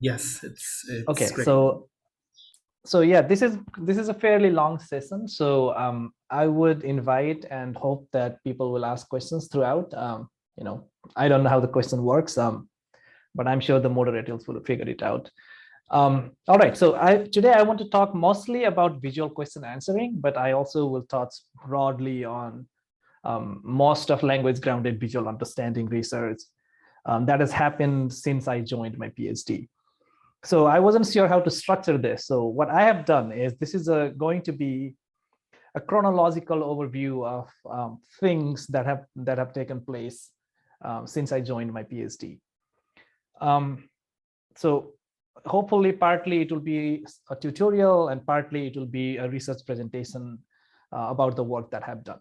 Yes, it's Okay, great. so yeah, this is a fairly long session. So I would invite and hope that people will ask questions throughout. I don't know how the question works, but I'm sure the moderators will figure it out. All right, so today I want to talk mostly about visual question answering, but I also will touch broadly on most of language grounded visual understanding research that has happened since I joined my PhD. So I wasn't sure how to structure this. So what I have done is this is going to be a chronological overview of things that have taken place since I joined my PhD. So hopefully partly it will be a tutorial and partly it will be a research presentation about the work that I have done.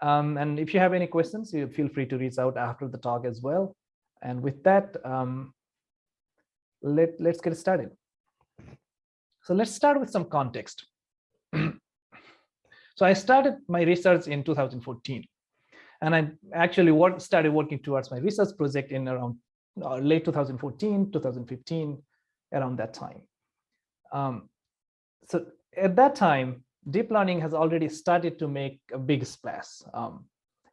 And if you have any questions, you feel free to reach out after the talk as well. And with that, let's get started. So let's start with some context. So I started my research in 2014, and I actually started working towards my research project in around late 2014, 2015, around that time. So at that time, deep learning has already started to make a big splash,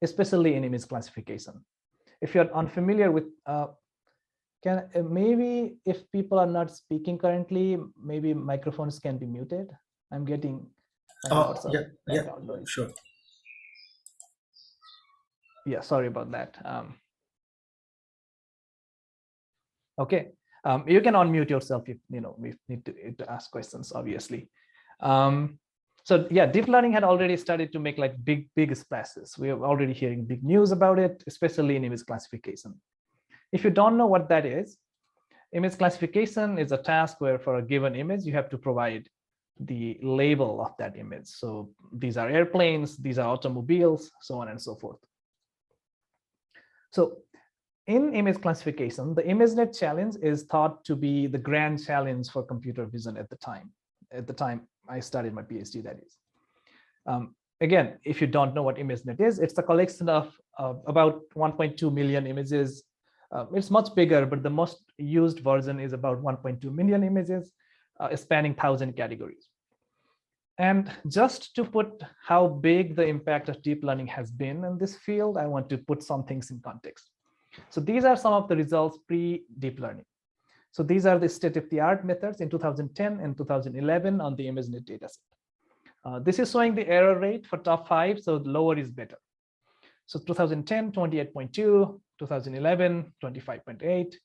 especially in image classification. If you're unfamiliar with maybe if people are not speaking currently, maybe microphones can be muted. I'm getting lots of background noise. Sure. Yeah, sorry about that. Okay, you can unmute yourself if we need to ask questions, obviously. So yeah, deep learning had already started to make like big splashes. We are already hearing big news about it, especially in image classification. If you don't know what that is, image classification is a task where for a given image, you have to provide the label of that image. So these are airplanes, these are automobiles, so on and so forth. So in image classification, the Imagenet challenge is thought to be the grand challenge for computer vision at the time. At the time I studied my PhD, that is. Again, if you don't know what Imagenet is, it's a collection of about 1.2 million images. It's much bigger, but the most used version is about 1.2 million images, spanning 1,000 categories. And just to put how big the impact of deep learning has been in this field, I want to put some things in context. So these are some of the results pre-deep learning. So these are the state-of-the-art methods in 2010 and 2011 on the Imagenet dataset. This is showing the error rate for top 5, so lower is better. So 2010, 28.2, 2011, 25.8.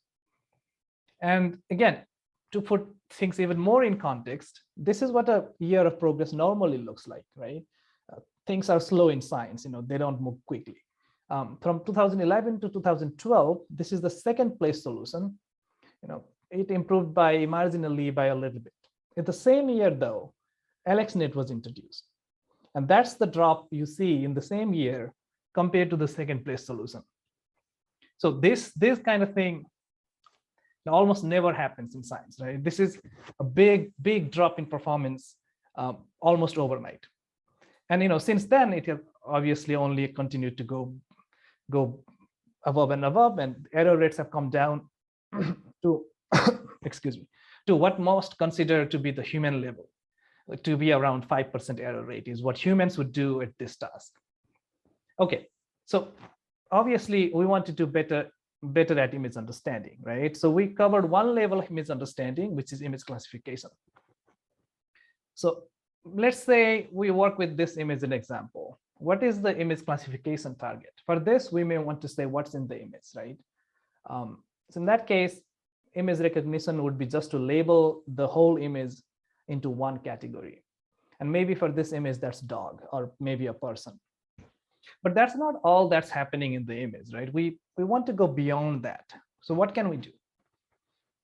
And again, to put things even more in context, this is what a year of progress normally looks like, right? Things are slow in science, they don't move quickly. From 2011 to 2012, this is the second place solution. It improved by marginally by a little bit. In the same year, though, AlexNet was introduced. And that's the drop you see in the same year compared to the second place solution. So this kind of thing almost never happens in science, right? This is a big drop in performance almost overnight. And since then, it has obviously only continued to go above and above, and error rates have come down to, excuse me, to what most consider to be the human level, to be around 5% error rate is what humans would do at this task. Okay, so obviously we want to do better at image understanding, right? So we covered one level of image understanding, which is image classification. So let's say we work with this image as an example. What is the image classification target? For this, we may want to say what's in the image, right? So in that case, image recognition would be just to label the whole image into one category. And maybe for this image, that's dog or maybe a person. But that's not all that's happening in the image, right? We want to go beyond that. So what can we do?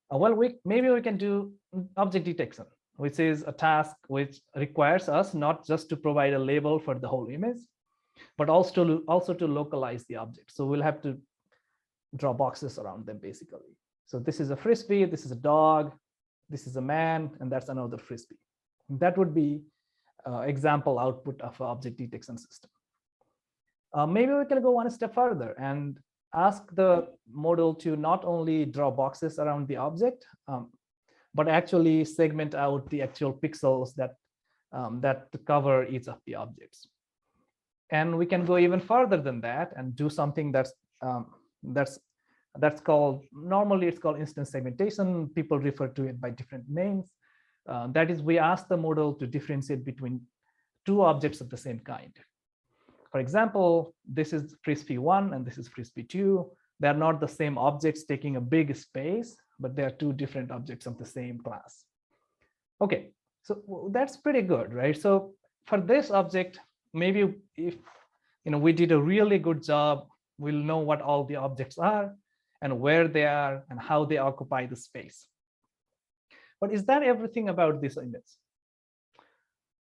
Well, maybe we can do object detection, which is a task which requires us not just to provide a label for the whole image, but also to localize the object. So we'll have to draw boxes around them, basically. So this is a frisbee, this is a dog, this is a man, and that's another frisbee. That would be example output of an object detection system. Maybe we can go one step further and ask the model to not only draw boxes around the object, but actually segment out the actual pixels that cover each of the objects. And we can go even further than that and do something that's called, normally it's called instance segmentation. People refer to it by different names. That is, we ask the model to differentiate between two objects of the same kind. For example, this is frisbee 1 and this is frisbee 2. They're not the same objects taking a big space, but they are two different objects of the same class. Okay, so that's pretty good, right? So for this object, maybe if we did a really good job, we'll know what all the objects are and where they are and how they occupy the space. But is that everything about this image?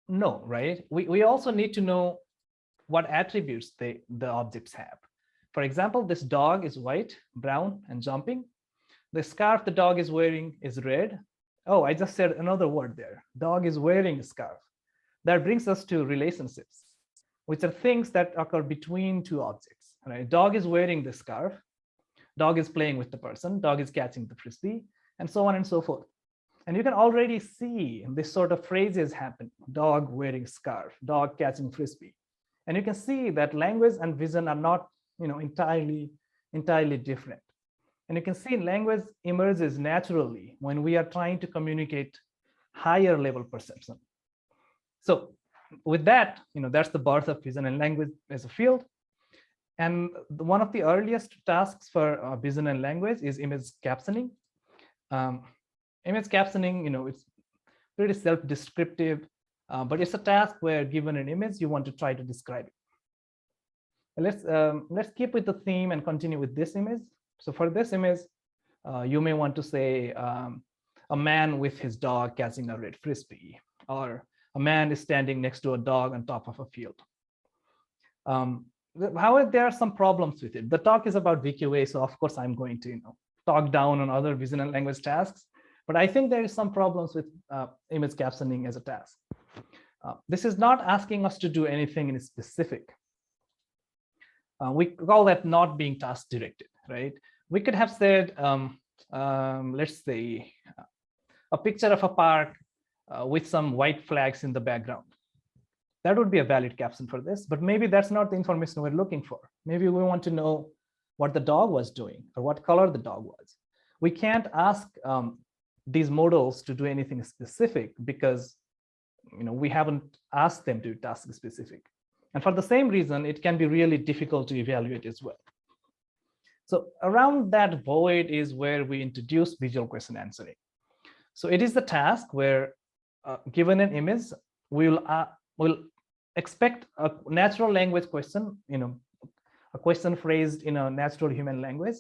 No, right? We also need to know what attributes the objects have. For example, this dog is white, brown, and jumping. The scarf the dog is wearing is red. Oh, I just said another word there. Dog is wearing a scarf. That brings us to relationships, which are things that occur between two objects. Right? Dog is wearing the scarf. Dog is playing with the person. Dog is catching the frisbee, and so on and so forth. And you can already see this sort of phrases happen. Dog wearing scarf, dog catching frisbee. And you can see that language and vision are not entirely different. And you can see language emerges naturally when we are trying to communicate higher level perception. So with that, that's the birth of vision and language as a field. And one of the earliest tasks for vision and language is image captioning. Image captioning, it's pretty self-descriptive, but it's a task where given an image, you want to try to describe it. Let's keep with the theme and continue with this image. So for this image, you may want to say a man with his dog catching a red frisbee, or a man is standing next to a dog on top of a field. However, there are some problems with it. The talk is about VQA, so of course I'm going to talk down on other vision and language tasks. But I think there is some problems with image captioning as a task. This is not asking us to do anything in specific. We call that not being task directed, right? We could have said, let's say, a picture of a park with some white flags in the background. That would be a valid caption for this, but maybe that's not the information we're looking for. Maybe we want to know what the dog was doing or what color the dog was. We can't ask these models to do anything specific because we haven't asked them to do task specific. And for the same reason, it can be really difficult to evaluate as well. So around that void is where we introduce visual question answering. So it is the task where given an image, we'll expect a natural language question, a question phrased in a natural human language,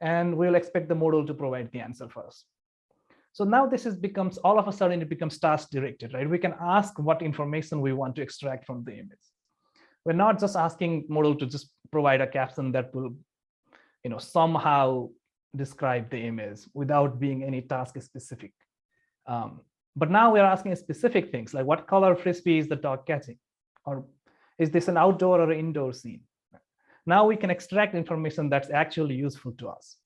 and we'll expect the model to provide the answer for us. So now this becomes, all of a sudden it becomes task directed, right? We can ask what information we want to extract from the image. We're not just asking model to just provide a caption that will, somehow describe the image without being any task specific. But now we're asking specific things like what color frisbee is the dog catching? Or is this an outdoor or indoor scene? Now we can extract information that's actually useful to us.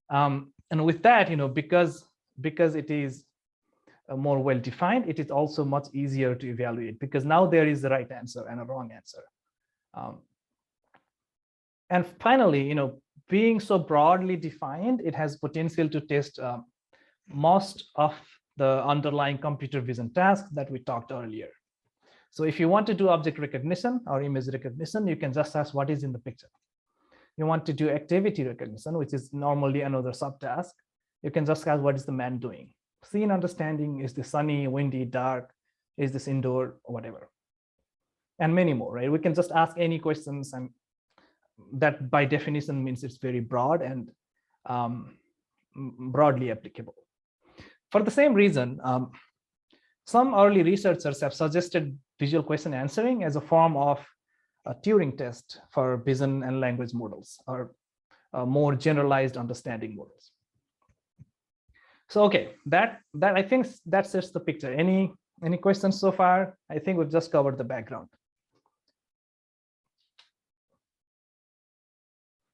And with that, because it is more well-defined, it is also much easier to evaluate because now there is the right answer and a wrong answer. And finally, being so broadly defined, it has potential to test most of the underlying computer vision tasks that we talked earlier. So if you want to do object recognition or image recognition, you can just ask what is in the picture. You want to do activity recognition, which is normally another subtask. You can just ask what is the man doing. Scene understanding, is this sunny, windy, dark? Is this indoor, or whatever? And many more, right? We can just ask any questions, and that by definition means it's very broad and broadly applicable. For the same reason, some early researchers have suggested visual question answering as a form of a Turing test for vision and language models, or more generalized understanding models. So okay, that I think that sets the picture. Any questions so far? I think we've just covered the background.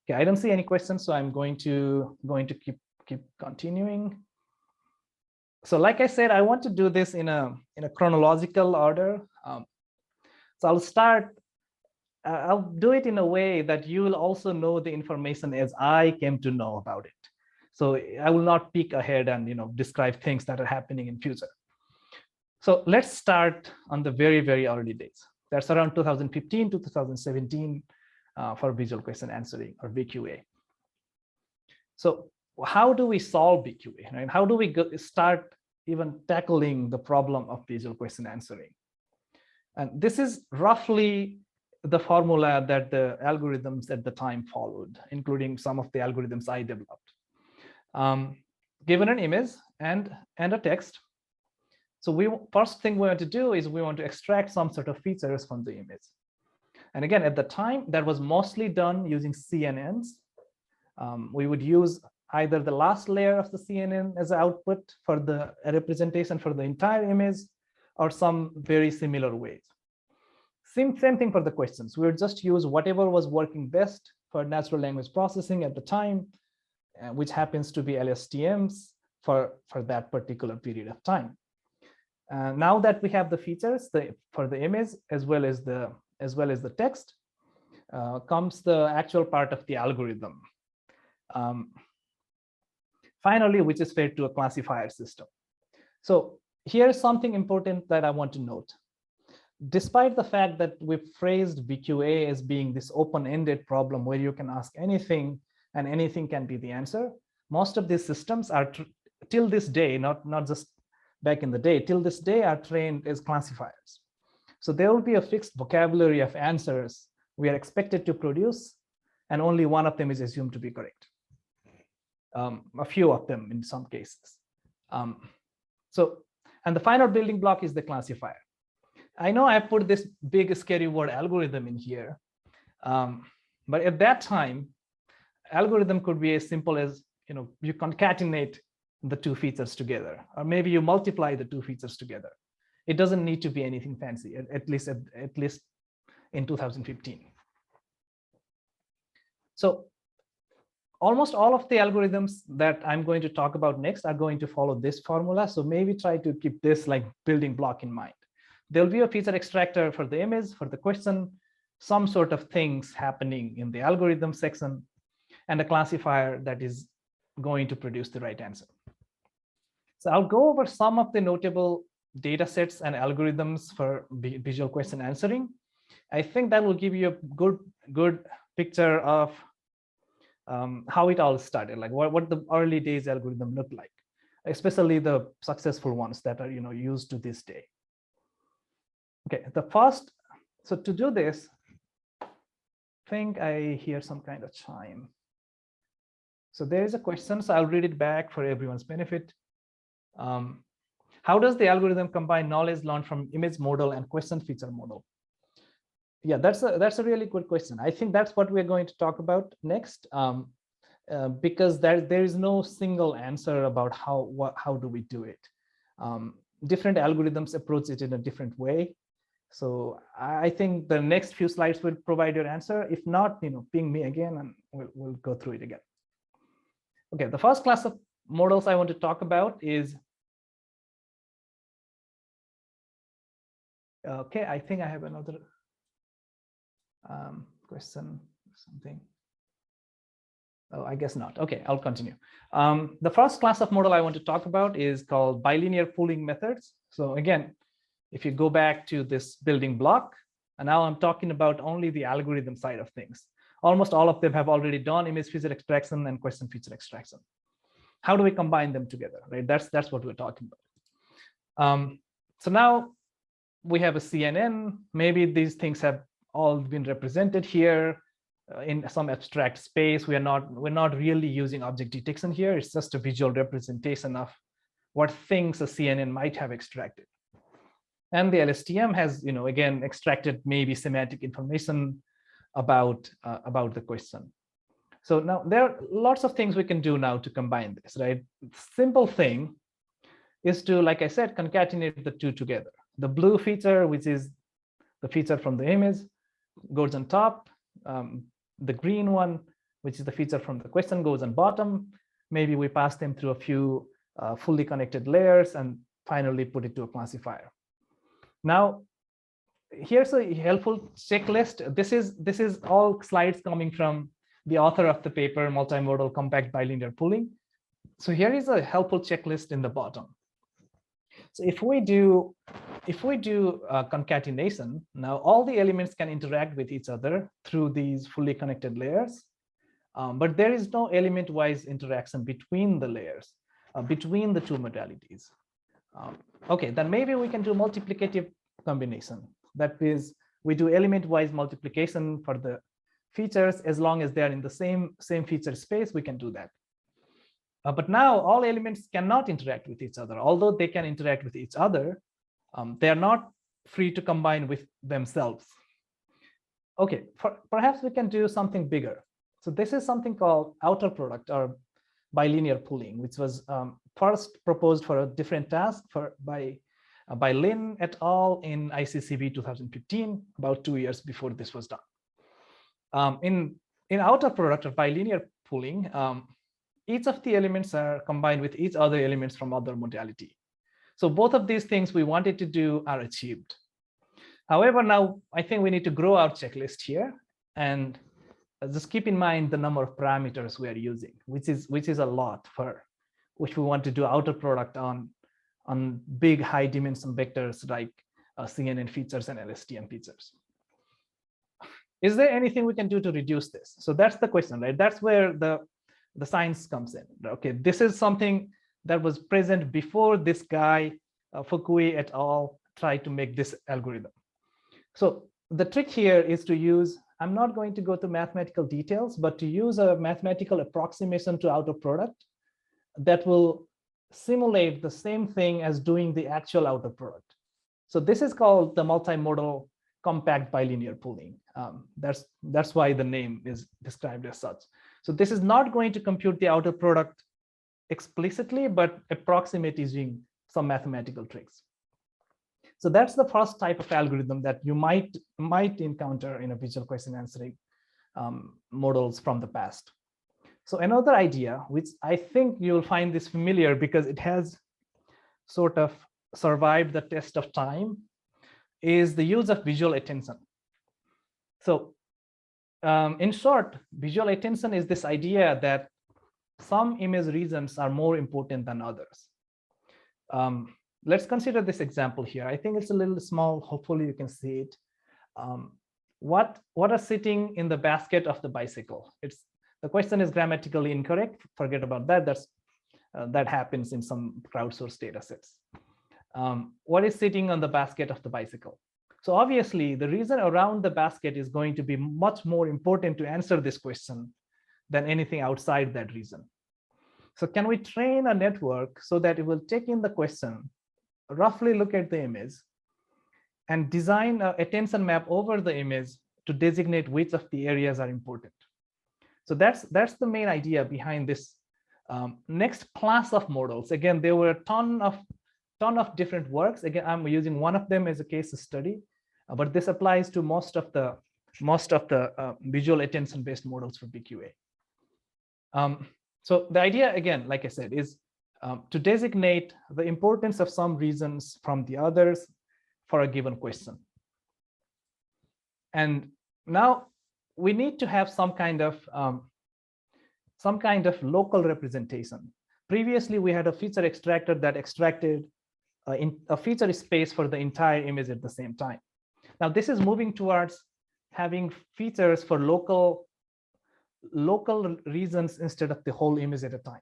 Okay, I don't see any questions, so I'm going to keep continuing. So like I said, I want to do this in a chronological order. So I'll do it in a way that you will also know the information as I came to know about it. So I will not peek ahead and describe things that are happening in future. So let's start on the very, very early days. That's around 2015 to 2017 for visual question answering, or VQA. So how do we solve VQA? Right? How do we start even tackling the problem of visual question answering? And this is roughly the formula that the algorithms at the time followed, including some of the algorithms I developed. Given an image and a text, so first thing we want to do is we want to extract some sort of features from the image. And again, at the time, that was mostly done using CNNs. We would use either the last layer of the CNN as output for the representation for the entire image, or some very similar ways. Same thing for the questions. We would just use whatever was working best for natural language processing at the time, which happens to be LSTMs for that particular period of time. Now that we have the features for the image as well as the text, comes the actual part of the algorithm. Finally, which is fed to a classifier system. So here's something important that I want to note. Despite the fact that we've phrased VQA as being this open-ended problem where you can ask anything and anything can be the answer, most of these systems are till this day, not just back in the day, till this day are trained as classifiers. So there will be a fixed vocabulary of answers we are expected to produce, and only one of them is assumed to be correct. A few of them in some cases. And the final building block is the classifier. I know I put this big scary word algorithm in here, but at that time, algorithm could be as simple as you concatenate the two features together, or maybe you multiply the two features together. It doesn't need to be anything fancy, at least in 2015. So almost all of the algorithms that I'm going to talk about next are going to follow this formula. So maybe try to keep this like building block in mind. There'll be a feature extractor for the image, for the question, some sort of things happening in the algorithm section, and a classifier that is going to produce the right answer. So I'll go over some of the notable data sets and algorithms for visual question answering. I think that will give you a good picture of how it all started, like what the early days algorithm looked like, especially the successful ones that are used to this day. Okay, so to do this, I think I hear some kind of chime. So there is a question, so I'll read it back for everyone's benefit. How does the algorithm combine knowledge learned from image model and question feature model? Yeah, that's a really good question. I think that's what we're going to talk about next, because there is no single answer about how do we do it. Different algorithms approach it in a different way. So I think the next few slides will provide your answer. If not, ping me again and we'll go through it again. Okay, the first class of models I want to talk about is, okay, I think I have another question or something. Oh, I guess not. Okay, I'll continue. The first class of model I want to talk about is called bilinear pooling methods. So again, if you go back to this building block, and now I'm talking about only the algorithm side of things. Almost all of them have already done image feature extraction and question feature extraction. How do we combine them together, right? That's what we're talking about. So now we have a CNN. Maybe these things have all been represented here in some abstract space. We're not really using object detection here. It's just a visual representation of what things a CNN might have extracted. And the LSTM has, again, extracted maybe semantic information about the question. So now there are lots of things we can do now to combine this, right? Simple thing is to, like I said, concatenate the two together. The blue feature, which is the feature from the image, goes on top. The green one which is the feature from the question, goes on bottom. Maybe we pass them through a few fully connected layers and finally put it to a classifier. Now, here's a helpful checklist. This is all slides coming from the author of the paper, Multimodal Compact Bilinear Pooling. So here is a helpful checklist in the bottom. So if we do concatenation, now all the elements can interact with each other through these fully connected layers, but there is no element-wise interaction between the layers, between the two modalities. Okay, then maybe we can do multiplicative combination. That is, we do element-wise multiplication for the features. As long as they are in the same feature space, we can do that. But now all elements cannot interact with each other. Although they can interact with each other, they are not free to combine with themselves. Okay, perhaps we can do something bigger. So this is something called outer product or bilinear pooling, which was first proposed for a different task by Lin et al. In ICCB 2015, about 2 years before this was done. In outer product or bilinear pooling, each of the elements are combined with each other elements from other modality. So both of these things we wanted to do are achieved. However, now I think we need to grow our checklist here and just keep in mind the number of parameters we are using, which is a lot for which we want to do outer product on big high dimension vectors like CNN features and LSTM features. Is there anything we can do to reduce this? So that's the question, right? That's where the science comes in. Okay, this is something that was present before this guy, Fukui et al. Tried to make this algorithm. So the trick here is to use, I'm not going to go to mathematical details, but to use a mathematical approximation to outer product that will simulate the same thing as doing the actual outer product. So this is called the multimodal compact bilinear pooling. That's why the name is described as such. So this is not going to compute the outer product explicitly, but approximate using some mathematical tricks. So that's the first type of algorithm that you might encounter in a visual question answering models from the past. So another idea, which I think you'll find this familiar because it has sort of survived the test of time, is the use of visual attention. So in short, visual attention is this idea that some image regions are more important than others. Let's consider this example here. I think it's a little small. Hopefully you can see it. What are sitting in the basket of the bicycle? The question is grammatically incorrect. Forget about that. That happens in some crowdsourced data sets. What is sitting on the basket of the bicycle? So obviously, the region around the basket is going to be much more important to answer this question than anything outside that region. So can we train a network so that it will take in the question, roughly look at the image, and design an attention map over the image to designate which of the areas are important? So that's the main idea behind this next class of models. Again, there were a ton of different works. Again, I'm using one of them as a case study, but this applies to most of the visual attention-based models for VQA. So the idea, again, like I said, is to designate the importance of some regions from the others for a given question. And now we need to have some kind of local representation. Previously, we had a feature extractor that extracted in a feature space for the entire image at the same time. Now this is moving towards having features for local regions instead of the whole image at a time.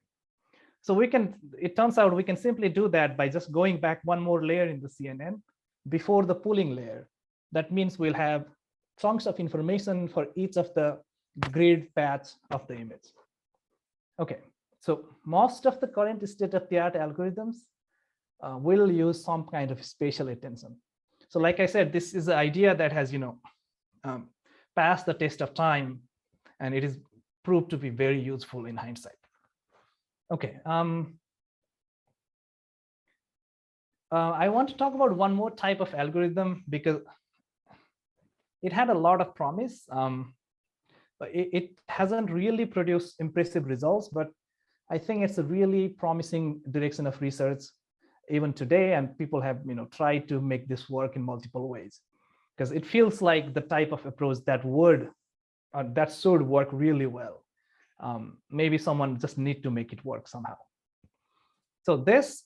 So it turns out we can simply do that by just going back one more layer in the CNN before the pooling layer. That means we'll have chunks of information for each of the grid paths of the image. Okay, so most of the current state-of-the-art algorithms will use some kind of spatial attention. So like I said, this is an idea that has passed the test of time, and it is proved to be very useful in hindsight. Okay, I want to talk about one more type of algorithm because it had a lot of promise. It hasn't really produced impressive results, but I think it's a really promising direction of research even today, and people have tried to make this work in multiple ways, because it feels like the type of approach that should work really well. Maybe someone just need to make it work somehow. So this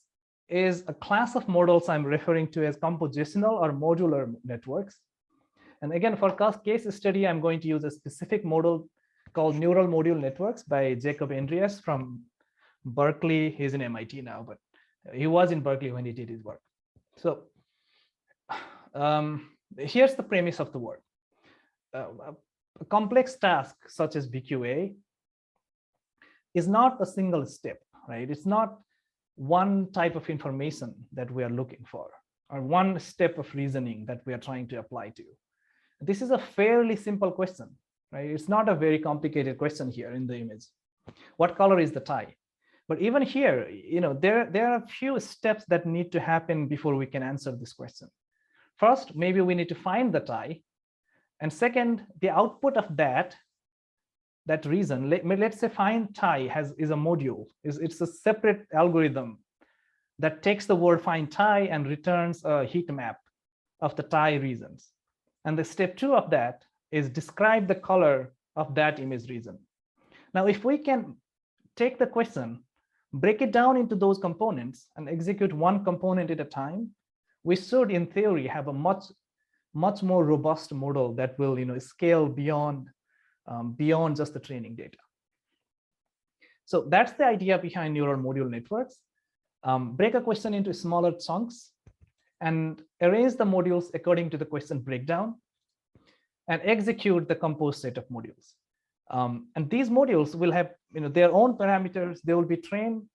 is a class of models I'm referring to as compositional or modular networks. And again, for case study, I'm going to use a specific model called neural module networks by Jacob Andreas from Berkeley. He's in MIT now, but he was in Berkeley when he did his work. So here's the premise of the work. A complex task such as VQA is not a single step, right? It's not one type of information that we are looking for, or one step of reasoning that we are trying to apply to. This is a fairly simple question, right? It's not a very complicated question here in the image. What color is the tie? But even here, there are a few steps that need to happen before we can answer this question. First, maybe we need to find the tie. And second, the output of that reason, let's say find tie is a module. It's a separate algorithm that takes the word find tie and returns a heat map of the tie reasons. And the step 2 of that is describe the color of that image reason. Now, if we can take the question, break it down into those components and execute one component at a time, we should, in theory, have a much more robust model that will scale beyond just the training data. So that's the idea behind neural module networks. Break a question into smaller chunks and arrange the modules according to the question breakdown and execute the composed set of modules. And these modules will have their own parameters. They will be trained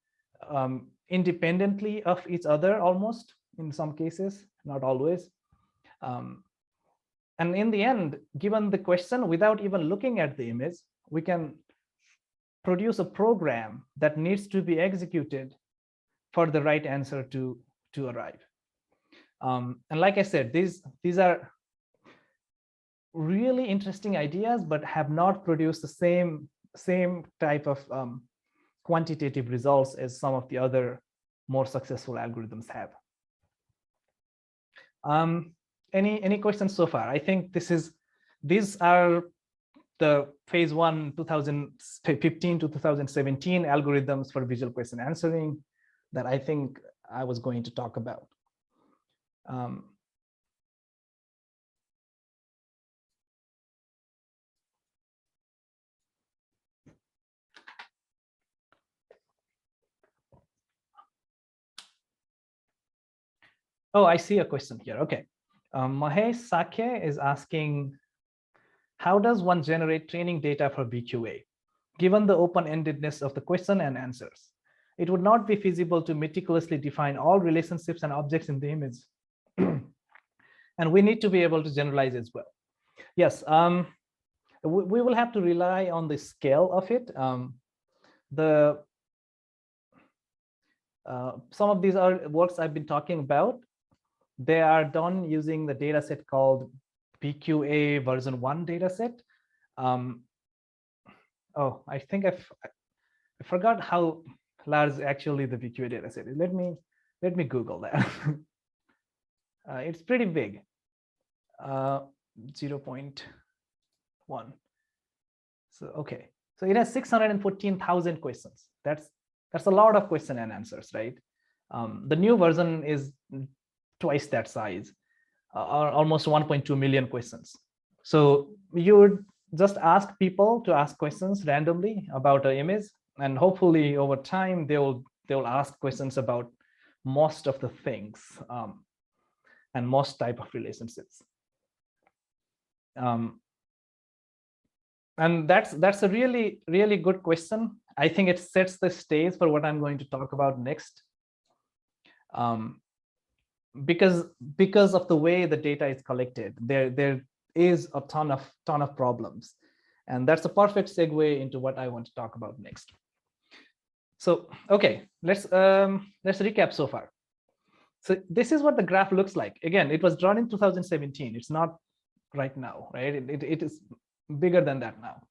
independently of each other, almost in some cases, not always. And in the end, given the question, without even looking at the image, we can produce a program that needs to be executed for the right answer to arrive. And like I said, these are really interesting ideas, but have not produced the same type of quantitative results as some of the other more successful algorithms have. Any questions so far? I think these are the phase 1 2015 to 2017 algorithms for visual question answering that I think I was going to talk about. Oh, I see a question here. Okay. Mahesh Sakhe is asking, how does one generate training data for VQA, given the open-endedness of the question and answers? It would not be feasible to meticulously define all relationships and objects in the image. And we need to be able to generalize as well. Yes, we will have to rely on the scale of it. Some of these are works I've been talking about. They are done using the data set called VQA version 1 dataset. Oh, I think I forgot how large actually the VQA dataset is. Let me Google that. It's pretty big, 0.1. So okay, so it has 614,000 questions. That's a lot of question and answers, right? The new version is twice that size, or almost 1.2 million questions. So you would just ask people to ask questions randomly about an image, and hopefully over time they will ask questions about most of the things and most type of relationships. And that's a really good question. I think it sets the stage for what I'm going to talk about next. Because of the way the data is collected, there is a ton of problems, and that's a perfect segue into what I want to talk about next. So okay, let's recap so far. So this is what the graph looks like. Again, it was drawn in 2017. It's not right now, right? It is bigger than that now.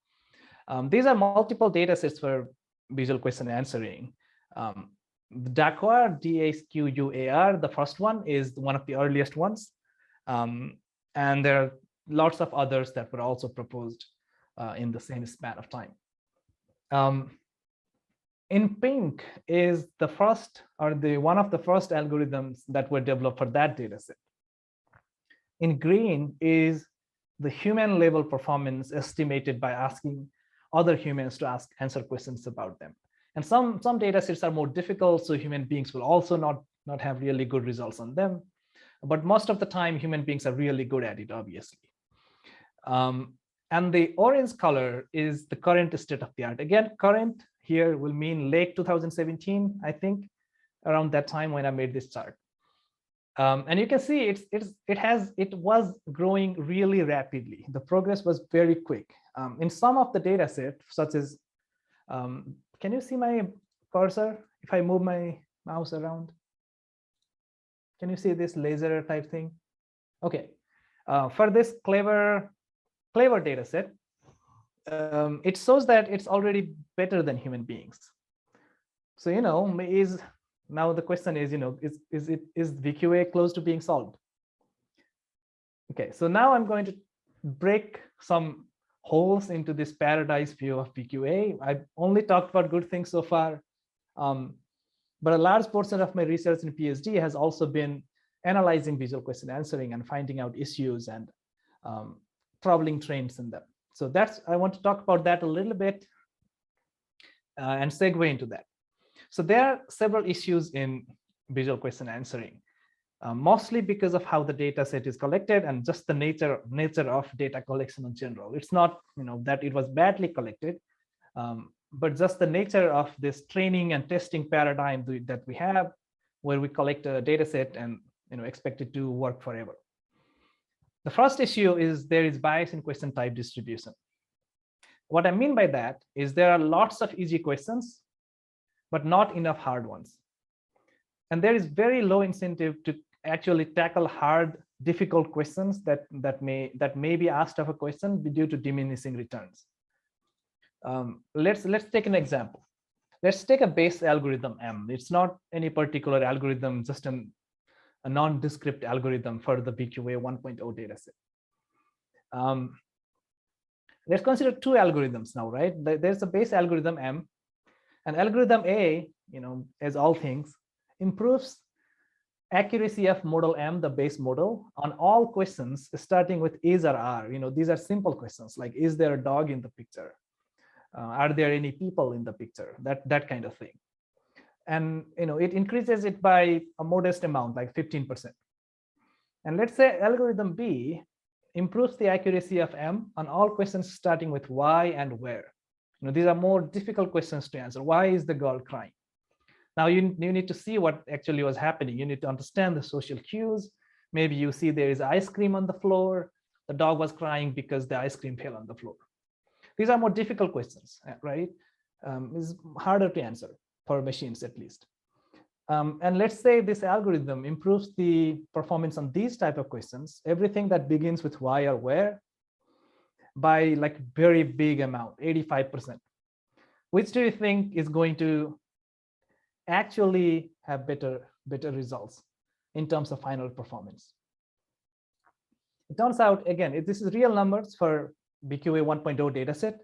These are multiple data sets for visual question answering. DAQUAR, DAQUAR, the first one is one of the earliest ones. And there are lots of others that were also proposed in the same span of time. In pink is the first, or the one of the first algorithms that were developed for that data set. In green is the human level performance estimated by asking other humans to answer questions about them. And some data sets are more difficult, so human beings will also not have really good results on them. But most of the time, human beings are really good at it, obviously. And the orange color is the current state of the art. Again, current here will mean late 2017, I think, around that time when I made this chart. And you can see it was growing really rapidly. The progress was very quick. In some of the data set, such as, can you see my cursor if I move my mouse around? Can you see this laser type thing? Okay, for this clever data set, it shows that it's already better than human beings. So, now the question is, is VQA close to being solved? Okay, so now I'm going to break some holes into this paradise view of VQA. I've only talked about good things so far, but a large portion of my research in PhD has also been analyzing visual question answering and finding out issues and troubling trends in them. So I want to talk about that a little bit and segue into that. So there are several issues in visual question answering, mostly because of how the data set is collected and just the nature of data collection in general. It's not that it was badly collected, but just the nature of this training and testing paradigm that we have, where we collect a data set and expect it to work forever. The first issue is there is bias in question type distribution. What I mean by that is there are lots of easy questions, but not enough hard ones. And there is very low incentive to actually tackle hard, difficult questions that may be asked of a question due to diminishing returns. Let's take an example. Let's take a base algorithm M. It's not any particular algorithm, just a nondescript algorithm for the VQA 1.0 dataset. Let's consider two algorithms now, right? There's a base algorithm M, and algorithm A, as all things, improves accuracy of model M, the base model, on all questions starting with is or are. These are simple questions like, is there a dog in the picture? Are there any people in the picture? That kind of thing. And it increases it by a modest amount, like 15%. And let's say algorithm B improves the accuracy of M on all questions starting with why and where. These are more difficult questions to answer. Why is the girl crying? Now you need to see what actually was happening. You need to understand the social cues. Maybe you see there is ice cream on the floor. The dog was crying because the ice cream fell on the floor. These are more difficult questions, right? It's harder to answer for machines, at least. And let's say this algorithm improves the performance on these type of questions, everything that begins with why or where, by like very big amount, 85%. Which do you think is going to actually have better results in terms of final performance? It turns out, again, this is real numbers for VQA 1.0 dataset.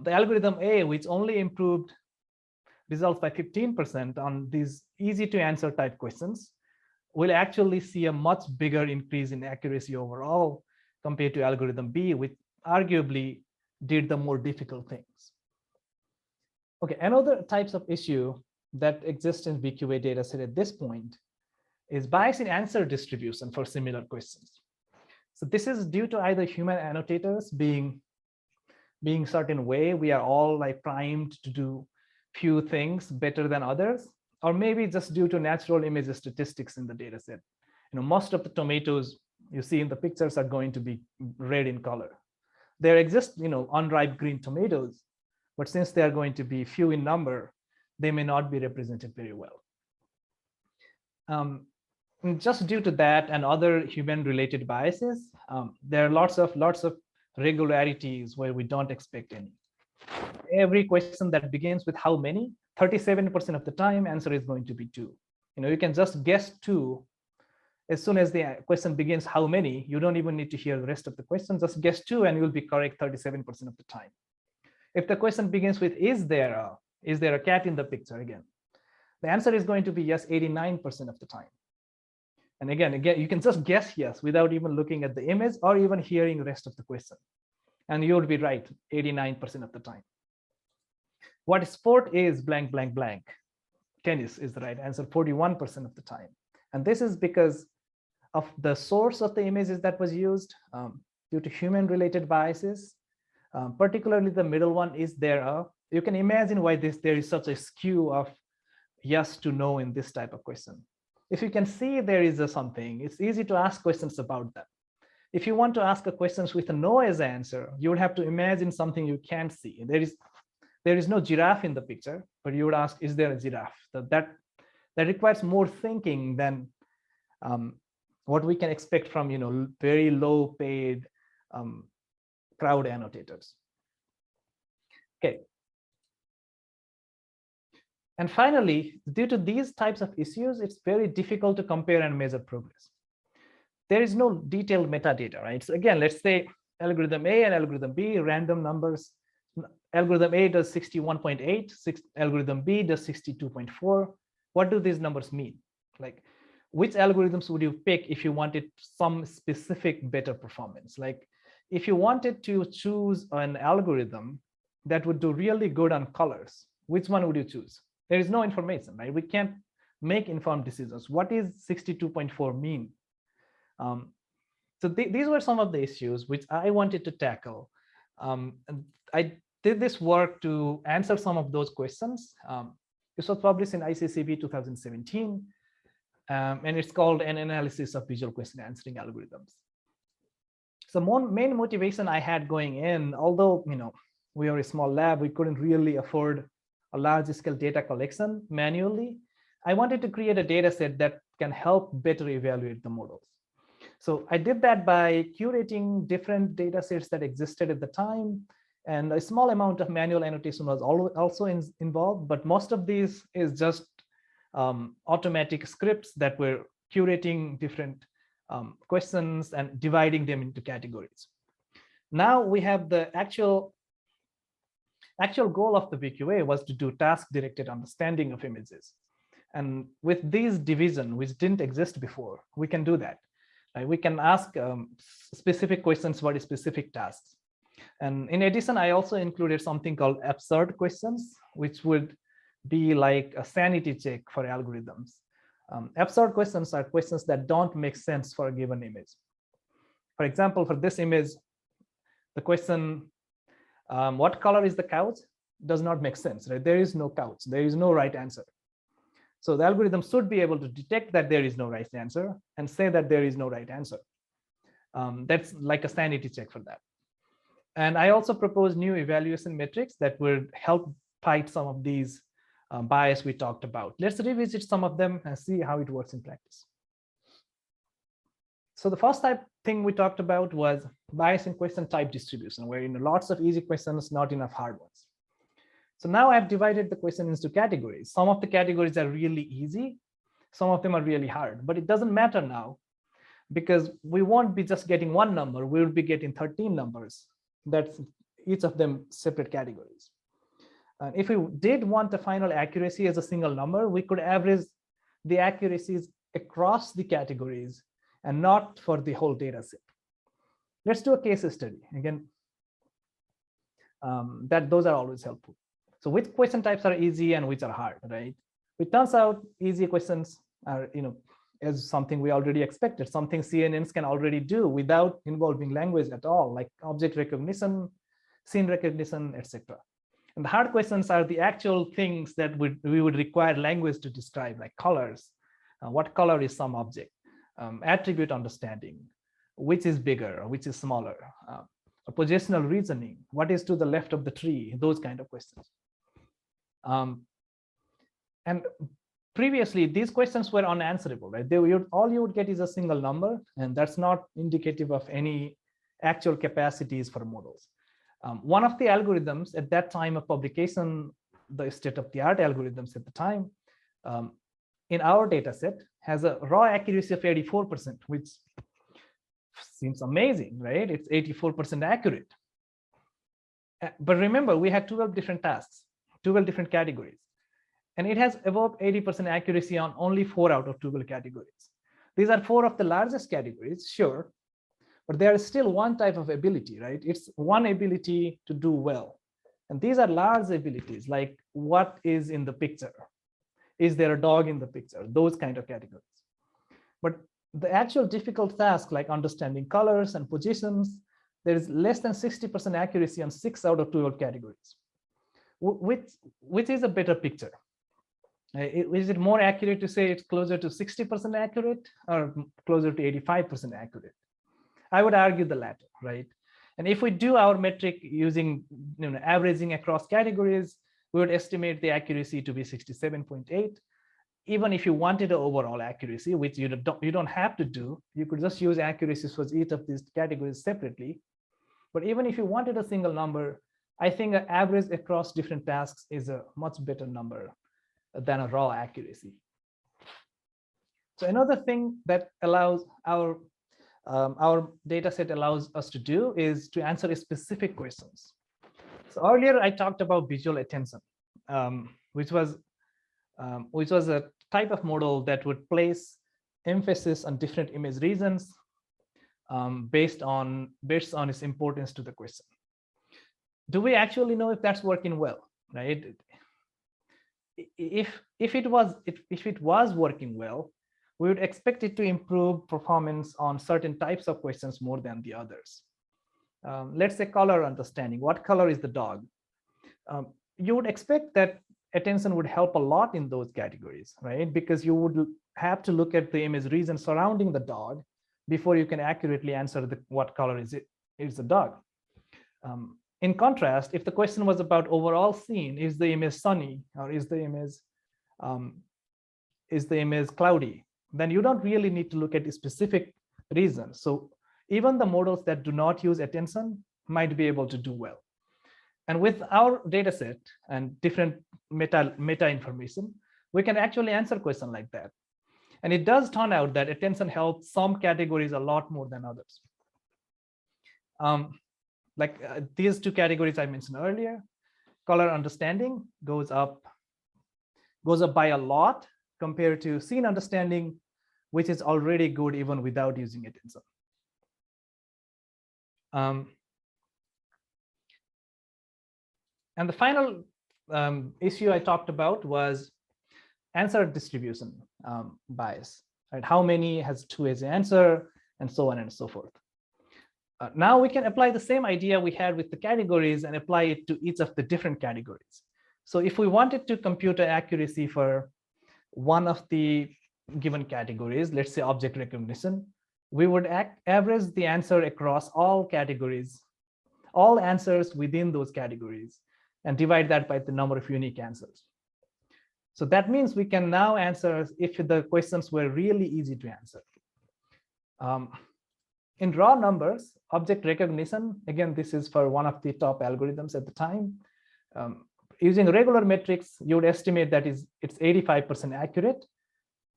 The algorithm A, which only improved results by 15% on these easy to answer type questions, will actually see a much bigger increase in accuracy overall compared to algorithm B, which arguably did the more difficult things. Okay, another types of issue that exists in VQA dataset at this point is bias in answer distribution for similar questions. So this is due to either human annotators being certain way, we are all like primed to do few things better than others, or maybe just due to natural image statistics in the data set. Most of the tomatoes you see in the pictures are going to be red in color. There exist, unripe green tomatoes, but since they are going to be few in number, they may not be represented very well. Just due to that and other human-related biases, there are lots of regularities where we don't expect any. Every question that begins with how many, 37% of the time, answer is going to be 2. You can just guess 2. As soon as the question begins how many, you don't even need to hear the rest of the question. Just guess 2 and you'll be correct 37% of the time. If the question begins with is there a cat in the picture, again, the answer is going to be yes 89% of the time. And again, you can just guess yes without even looking at the image or even hearing the rest of the question. And you would be right 89% of the time. What sport is blank, blank, blank? Tennis is the right answer 41% of the time. And this is because of the source of the images that was used due to human related biases. Particularly the middle one, is there you can imagine why there is such a skew of yes to no in this type of question. If you can see there is something, it's easy to ask questions about that. If you want to ask a question with a no as answer, you would have to imagine something you can't see. There is no giraffe in the picture, but you would ask, is there a giraffe? That requires more thinking than what we can expect from very low paid crowd annotators. Okay. And finally, due to these types of issues, it's very difficult to compare and measure progress. There is no detailed metadata, right? So again, let's say algorithm A and algorithm B, random numbers. Algorithm A does 61.8, algorithm B does 62.4. What do these numbers mean? Like, which algorithms would you pick if you wanted some specific better performance? Like, if you wanted to choose an algorithm that would do really good on colors, which one would you choose? There is no information, right? We can't make informed decisions. What is 62.4 mean? So these were some of the issues which I wanted to tackle. And I did this work to answer some of those questions. This was published in ICCB 2017, and it's called An Analysis of Visual Question Answering Algorithms. So main motivation I had going in, although we are a small lab, we couldn't really afford a large scale data collection manually. I wanted to create a data set that can help better evaluate the models. So I did that by curating different data sets that existed at the time, and a small amount of manual annotation was also involved, but most of these is just automatic scripts that were curating different questions and dividing them into categories. Now we have the actual goal of the VQA was to do task-directed understanding of images. And with these division, which didn't exist before, we can do that. Right? We can ask specific questions about specific tasks. And in addition, I also included something called absurd questions, which would be like a sanity check for algorithms. Absurd questions are questions that don't make sense for a given image. For example, for this image, the question, what color is the couch, does not make sense, right? There is no couch, there is no right answer. So the algorithm should be able to detect that there is no right answer and say that there is no right answer. That's like a sanity check for that. And I also proposed new evaluation metrics that would help fight some of these bias we talked about. Let's revisit some of them and see how it works in practice. So the first thing we talked about was bias in question type distribution, where lots of easy questions, not enough hard ones. So now I've divided the question into categories. Some of the categories are really easy, some of them are really hard, but it doesn't matter now because we won't be just getting one number, we will be getting 13 numbers. That's each of them separate categories. If we did want the final accuracy as a single number, we could average the accuracies across the categories and not for the whole data set. Let's do a case study. Again, those are always helpful. So which question types are easy and which are hard, right? It turns out easy questions are, as something we already expected, something CNNs can already do without involving language at all, like object recognition, scene recognition, etc. And the hard questions are the actual things that we would require language to describe, like colors. What color is some object? Attribute understanding, which is bigger, which is smaller, positional reasoning, what is to the left of the tree, those kind of questions. And previously, these questions were unanswerable, right? All you would get is a single number, and that's not indicative of any actual capacities for models. One of the algorithms at that time of publication, the state-of-the-art algorithms at the time, in our data set has a raw accuracy of 84%, which seems amazing, right? It's 84% accurate. But remember, we had 12 different tasks, 12 different categories. And it has above 80% accuracy on only 4 out of 12 categories. These are 4 of the largest categories, sure, but there is still one type of ability, right? It's one ability to do well. And these are large abilities, like what is in the picture? Is there a dog in the picture? Those kind of categories. But the actual difficult task, like understanding colors and positions, there is less than 60% accuracy on 6 out of 12 categories. Which is a better picture? Is it more accurate to say it's closer to 60% accurate or closer to 85% accurate? I would argue the latter, right? And if we do our metric using averaging across categories, we would estimate the accuracy to be 67.8. Even if you wanted an overall accuracy, which you don't have to do, you could just use accuracies for each of these categories separately. But even if you wanted a single number, I think an average across different tasks is a much better number than a raw accuracy. So another thing that allows our data set allows us to do is to answer specific questions. So earlier I talked about visual attention, which was a type of model that would place emphasis on different image regions based on its importance to the question. Do we actually know if that's working well, right? If it was working well, we would expect it to improve performance on certain types of questions more than the others. Let's say color understanding. What color is the dog? You would expect that attention would help a lot in those categories, right? Because you would have to look at the image region surrounding the dog before you can accurately answer what color is it? It's a dog. In contrast, if the question was about overall scene, is the image sunny or is the image cloudy? Then you don't really need to look at specific reasons. So even the models that do not use attention might be able to do well. And with our data set and different meta information, we can actually answer questions like that. And it does turn out that attention helps some categories a lot more than others. These 2 categories I mentioned earlier, color understanding goes up by a lot compared to scene understanding, which is already good even without using attention. And the final issue I talked about was answer distribution bias, right? How many has 2 as an answer, and so on and so forth. Now we can apply the same idea we had with the categories and apply it to each of the different categories. So if we wanted to compute an accuracy for one of the given categories, let's say object recognition, we would average the answer across all categories, all answers within those categories, and divide that by the number of unique answers. So that means we can now answer if the questions were really easy to answer. In raw numbers, object recognition, again, this is for one of the top algorithms at the time. Using regular metrics, you would estimate that it's 85% accurate.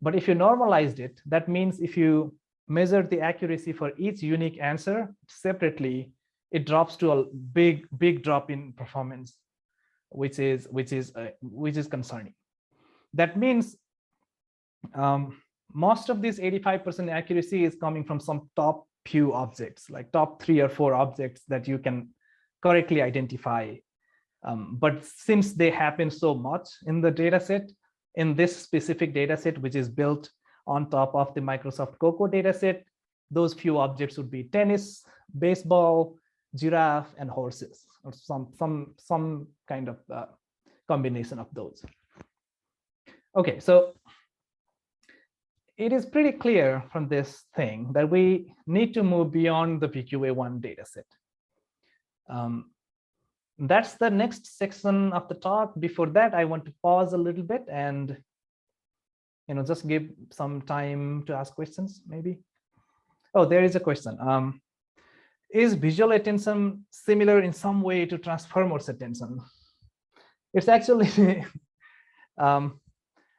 But if you normalized it, that means if you measure the accuracy for each unique answer separately, it drops to a big drop in performance, which is concerning. That means most of this 85% accuracy is coming from some top few objects, like top 3 or 4 objects that you can correctly identify. But since they happen so much in the data set, in this specific data set, which is built on top of the Microsoft COCO data set, those few objects would be tennis, baseball, giraffe, and horses, or some kind of combination of those. Okay, so it is pretty clear from this thing that we need to move beyond the VQA1 dataset. That's the next section of the talk. Before that, I want to pause a little bit and just give some time to ask questions, maybe. Oh, there is a question. is visual attention similar in some way to transformers attention? It's actually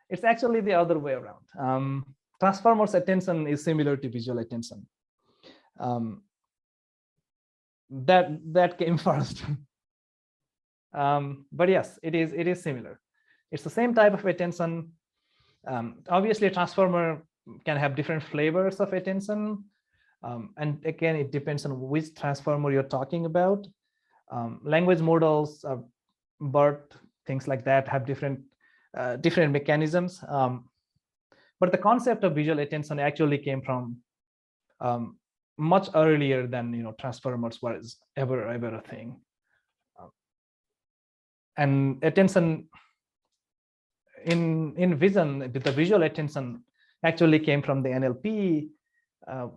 it's actually the other way around. Transformers attention is similar to visual attention. That came first. But yes, it is similar. It's the same type of attention. Obviously, a transformer can have different flavors of attention. And again, it depends on which transformer you're talking about. Language models, BERT, things like that have different mechanisms. But the concept of visual attention actually came from much earlier than transformers was ever a thing. And attention in vision, the visual attention actually came from the NLP,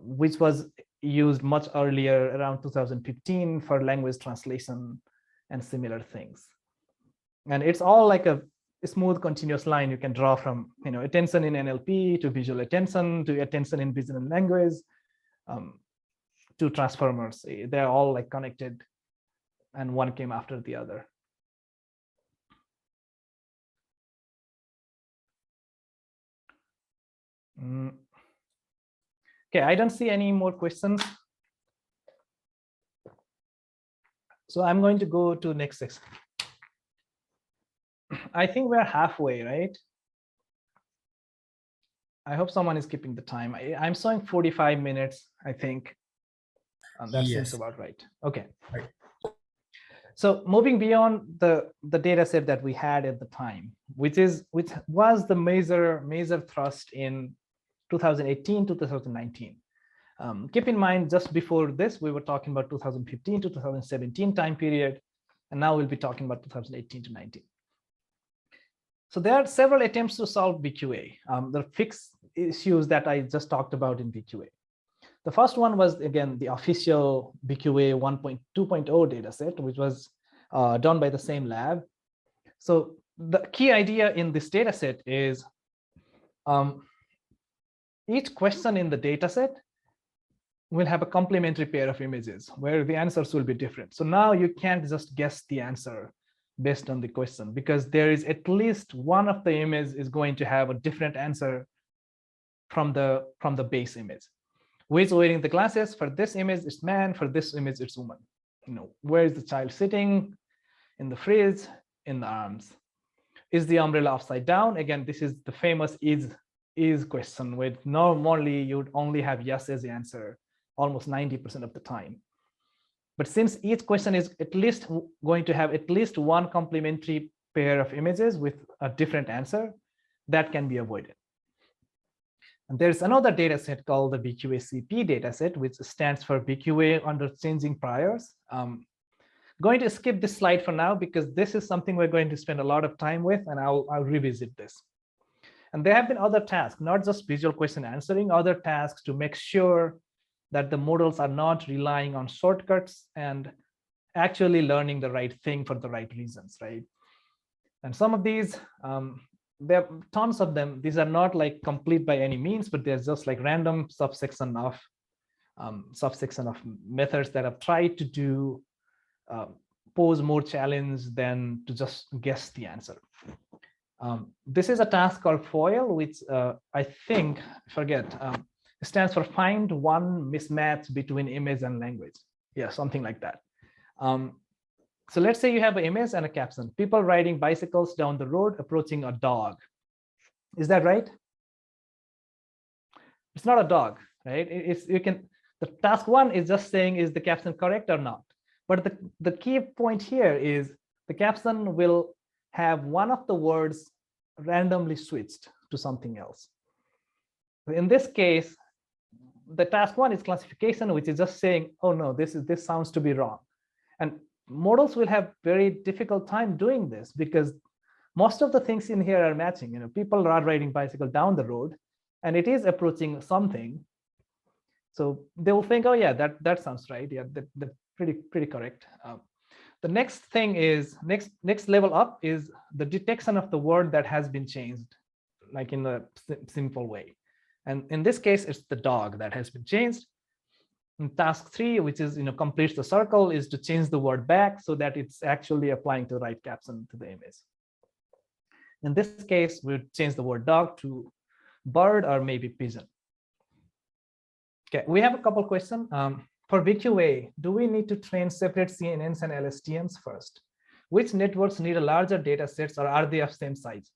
which was used much earlier, around 2015, for language translation and similar things. And it's all like a smooth continuous line you can draw from attention in NLP to visual attention to attention in vision and language to transformers. They're all like connected, and one came after the other. Okay, I don't see any more questions. So I'm going to go to next section. I think we're halfway, right? I hope someone is keeping the time. I'm showing 45 minutes, I think. That seems about right. Okay. Right. So moving beyond the data set that we had at the time, which was the major thrust in 2018 to 2019. Keep in mind, just before this, we were talking about 2015 to 2017 time period, and now we'll be talking about 2018 to 19. So there are several attempts to solve VQA, the fixed issues that I just talked about in VQA. The first one was, again, the official VQA 1.2.0 dataset, which was done by the same lab. So the key idea in this dataset is each question in the dataset will have a complementary pair of images where the answers will be different. So now you can't just guess the answer based on the question, because there is at least one of the images is going to have a different answer from the base image. Who is wearing the glasses? For this image, it's man. For this image, it's woman. Where is the child sitting? In the fridge, in the arms. Is the umbrella upside down? Again, this is the famous is question, where normally you'd only have yes as the answer almost 90% of the time. But since each question is at least going to have at least one complementary pair of images with a different answer, that can be avoided. And there's another data set called the VQA-CP dataset, which stands for VQA under changing priors. Going to skip this slide for now because this is something we're going to spend a lot of time with, and I'll revisit this. And there have been other tasks, not just visual question answering, other tasks to make sure that the models are not relying on shortcuts and actually learning the right thing for the right reasons, right? And some of these, there are tons of them. These are not like complete by any means, but there's just like random subsection of methods that have tried to do pose more challenge than to just guess the answer. This is a task called FOIL, which I think, stands for find one mismatch between image and language. Yeah, something like that. So let's say you have an image and a caption. People riding bicycles down the road approaching a dog. Is that right? It's not a dog, right? The task one is just saying, is the caption correct or not? But the key point here is the caption will have one of the words randomly switched to something else. In this case, the task one is classification, which is just saying, oh no, this sounds to be wrong. And models will have very difficult time doing this because most of the things in here are matching. People are riding bicycle down the road and it is approaching something. So they will think, oh yeah, that sounds right. Yeah, that's pretty correct. The next thing is, next level up is the detection of the word that has been changed, like in a simple way. And in this case, it's the dog that has been changed. And task 3, which is completes the circle, is to change the word back so that it's actually applying to the right caption to the image. In this case, we would change the word dog to bird or maybe pigeon. Okay, we have a couple questions. For VQA, do we need to train separate CNNs and LSTMs first? Which networks need a larger data sets, or are they of same size?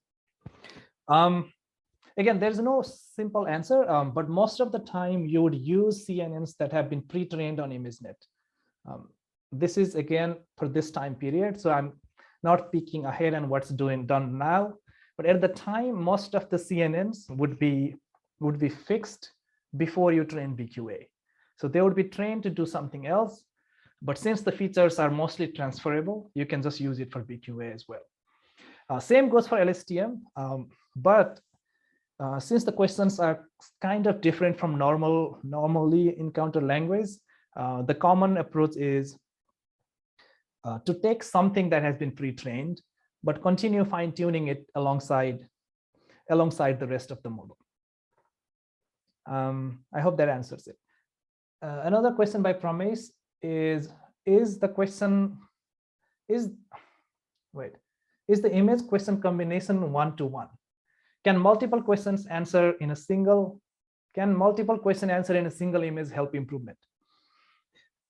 Again, there's no simple answer, but most of the time you would use CNNs that have been pre-trained on Imagenet. This is again for this time period, so I'm not peeking ahead on what's done now. But at the time, most of the CNNs would be fixed before you train VQA. So they would be trained to do something else. But since the features are mostly transferable, you can just use it for VQA as well. Same goes for LSTM, but since the questions are kind of different from normally encountered language, the common approach is to take something that has been pre-trained, but continue fine-tuning it alongside the rest of the model. I hope that answers it. Another question by Pramesh is the image question combination one-to-one? Can multiple questions answer in a single image help improvement?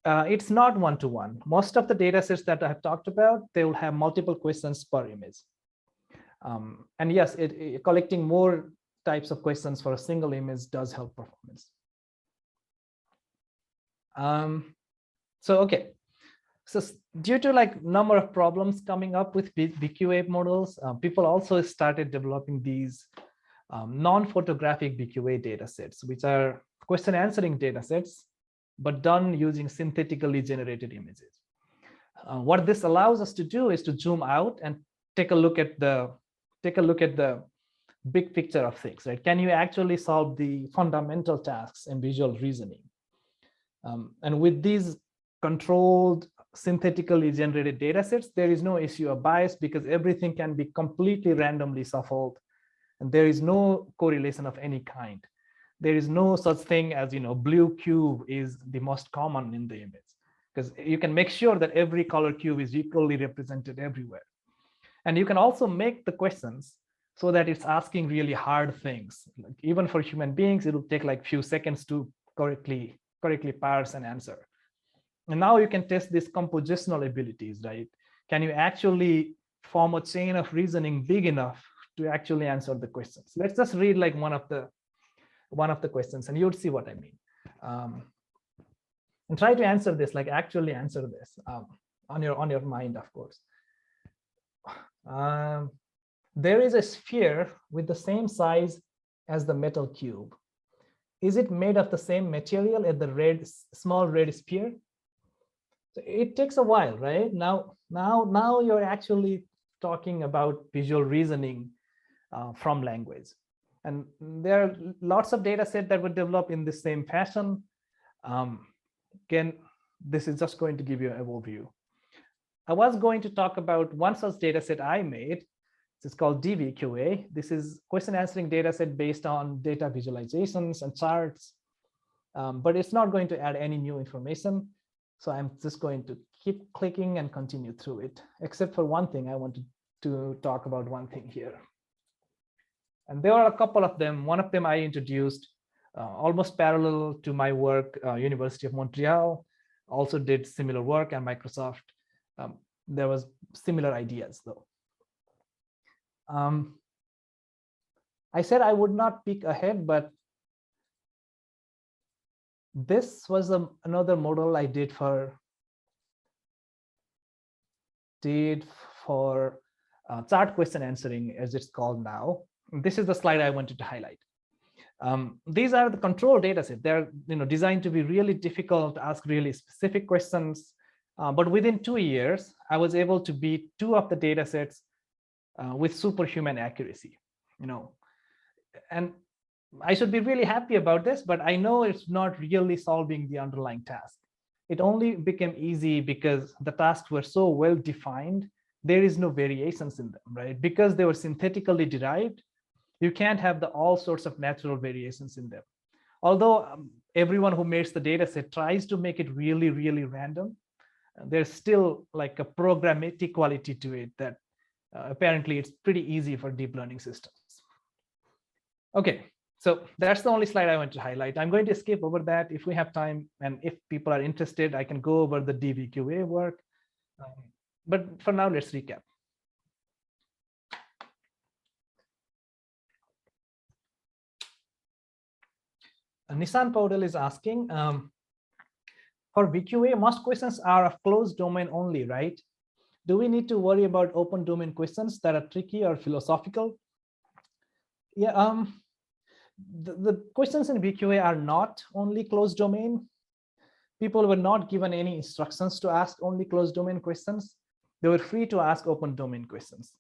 It's not one-to-one. Most of the data sets that I have talked about, they will have multiple questions per image. And yes, collecting more types of questions for a single image does help performance. So due to number of problems coming up with VQA models, people also started developing these non-photographic VQA data sets, which are question answering data sets, but done using synthetically generated images. What this allows us to do is to zoom out and take a look at the big picture of things, right? Can you actually solve the fundamental tasks in visual reasoning? And with these controlled synthetically generated data sets, there is no issue of bias because everything can be completely randomly shuffled, and there is no correlation of any kind. There is no such thing as blue cube is the most common in the image, because you can make sure that every color cube is equally represented everywhere. And you can also make the questions so that it's asking really hard things. Even for human beings, it will take few seconds to correctly parse an answer. And now you can test these compositional abilities, right? Can you actually form a chain of reasoning big enough to actually answer the questions? Let's just read one of the questions, and you'll see what I mean. And try to answer this, actually answer this on your mind, of course. There is a sphere with the same size as the metal cube. Is it made of the same material as the small red sphere? So it takes a while, right? Now you're actually talking about visual reasoning from language. And there are lots of data sets that were developed in the same fashion. Again, this is just going to give you an overview. I was going to talk about one such data set I made. It's called DVQA. This is question answering data set based on data visualizations and charts, but it's not going to add any new information. So I'm just going to keep clicking and continue through it, except for one thing. I wanted to talk about one thing here. And there are a couple of them. One of them I introduced almost parallel to my work, University of Montreal, also did similar work, and Microsoft. There was similar ideas though. I said I would not peek ahead, but this was another model I did for chart question answering, as it's called now. This is the slide I wanted to highlight. These are the control data set. They're designed to be really difficult, to ask really specific questions. But within 2 years, I was able to beat 2 of the data sets with superhuman accuracy. And I should be really happy about this, but I know it's not really solving the underlying task. It only became easy because the tasks were so well defined. There is no variations in them, right? Because they were synthetically derived, you can't have all sorts of natural variations in them. Although everyone who makes the data set tries to make it really, really random, there's still like a programmatic quality to it that apparently it's pretty easy for deep learning systems. Okay, so that's the only slide I want to highlight. I'm going to skip over that. If we have time and if people are interested, I can go over the DVQA work. But for now, let's recap. Nissan Paudel is asking, for VQA, most questions are of closed domain only, right? Do we need to worry about open domain questions that are tricky or philosophical? Yeah, the questions in VQA are not only closed domain. People were not given any instructions to ask only closed domain questions. They were free to ask open domain questions.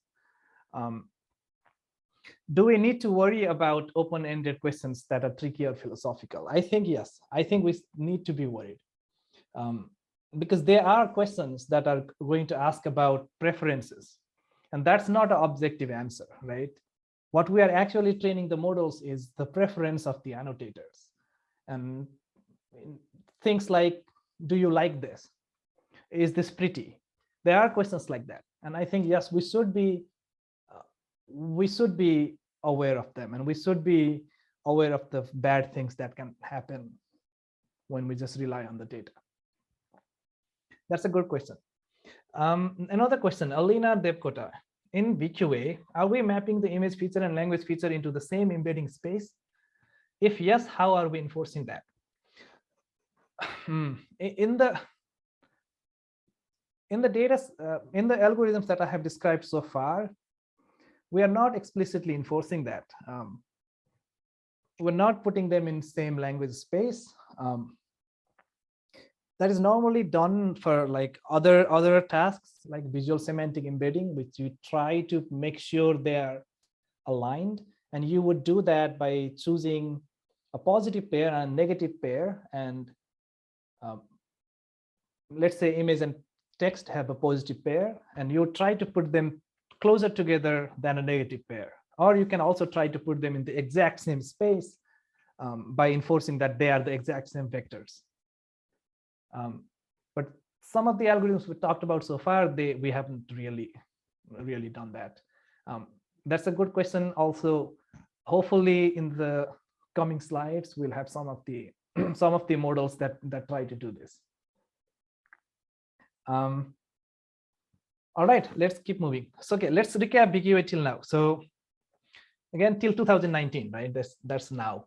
Do we need to worry about open-ended questions that are tricky or philosophical? I think yes. I think we need to be worried. Because there are questions that are going to ask about preferences. And that's not an objective answer, right? What we are actually training the models is the preference of the annotators. And things like, do you like this? Is this pretty? There are questions like that. And I think, yes, we should be aware of them. And we should be aware of the bad things that can happen when we just rely on the data. That's a good question. Another question, Alina Devkota. In VQA, are we mapping the image feature and language feature into the same embedding space? If yes, how are we enforcing that? In the algorithms that I have described so far, we are not explicitly enforcing that. We're not putting them in same language space. That is normally done for like other tasks like visual semantic embedding, which you try to make sure they are aligned. And you would do that by choosing a positive pair and a negative pair. And let's say image and text have a positive pair, and you try to put them closer together than a negative pair. Or you can also try to put them in the exact same space by enforcing that they are the exact same vectors. But some of the algorithms we talked about so far, we haven't really done that. That's a good question. Also, hopefully in the coming slides, we'll have some of the models that try to do this. All right, let's keep moving. So okay, let's recap VQA till now. So again, till 2019, right? That's now.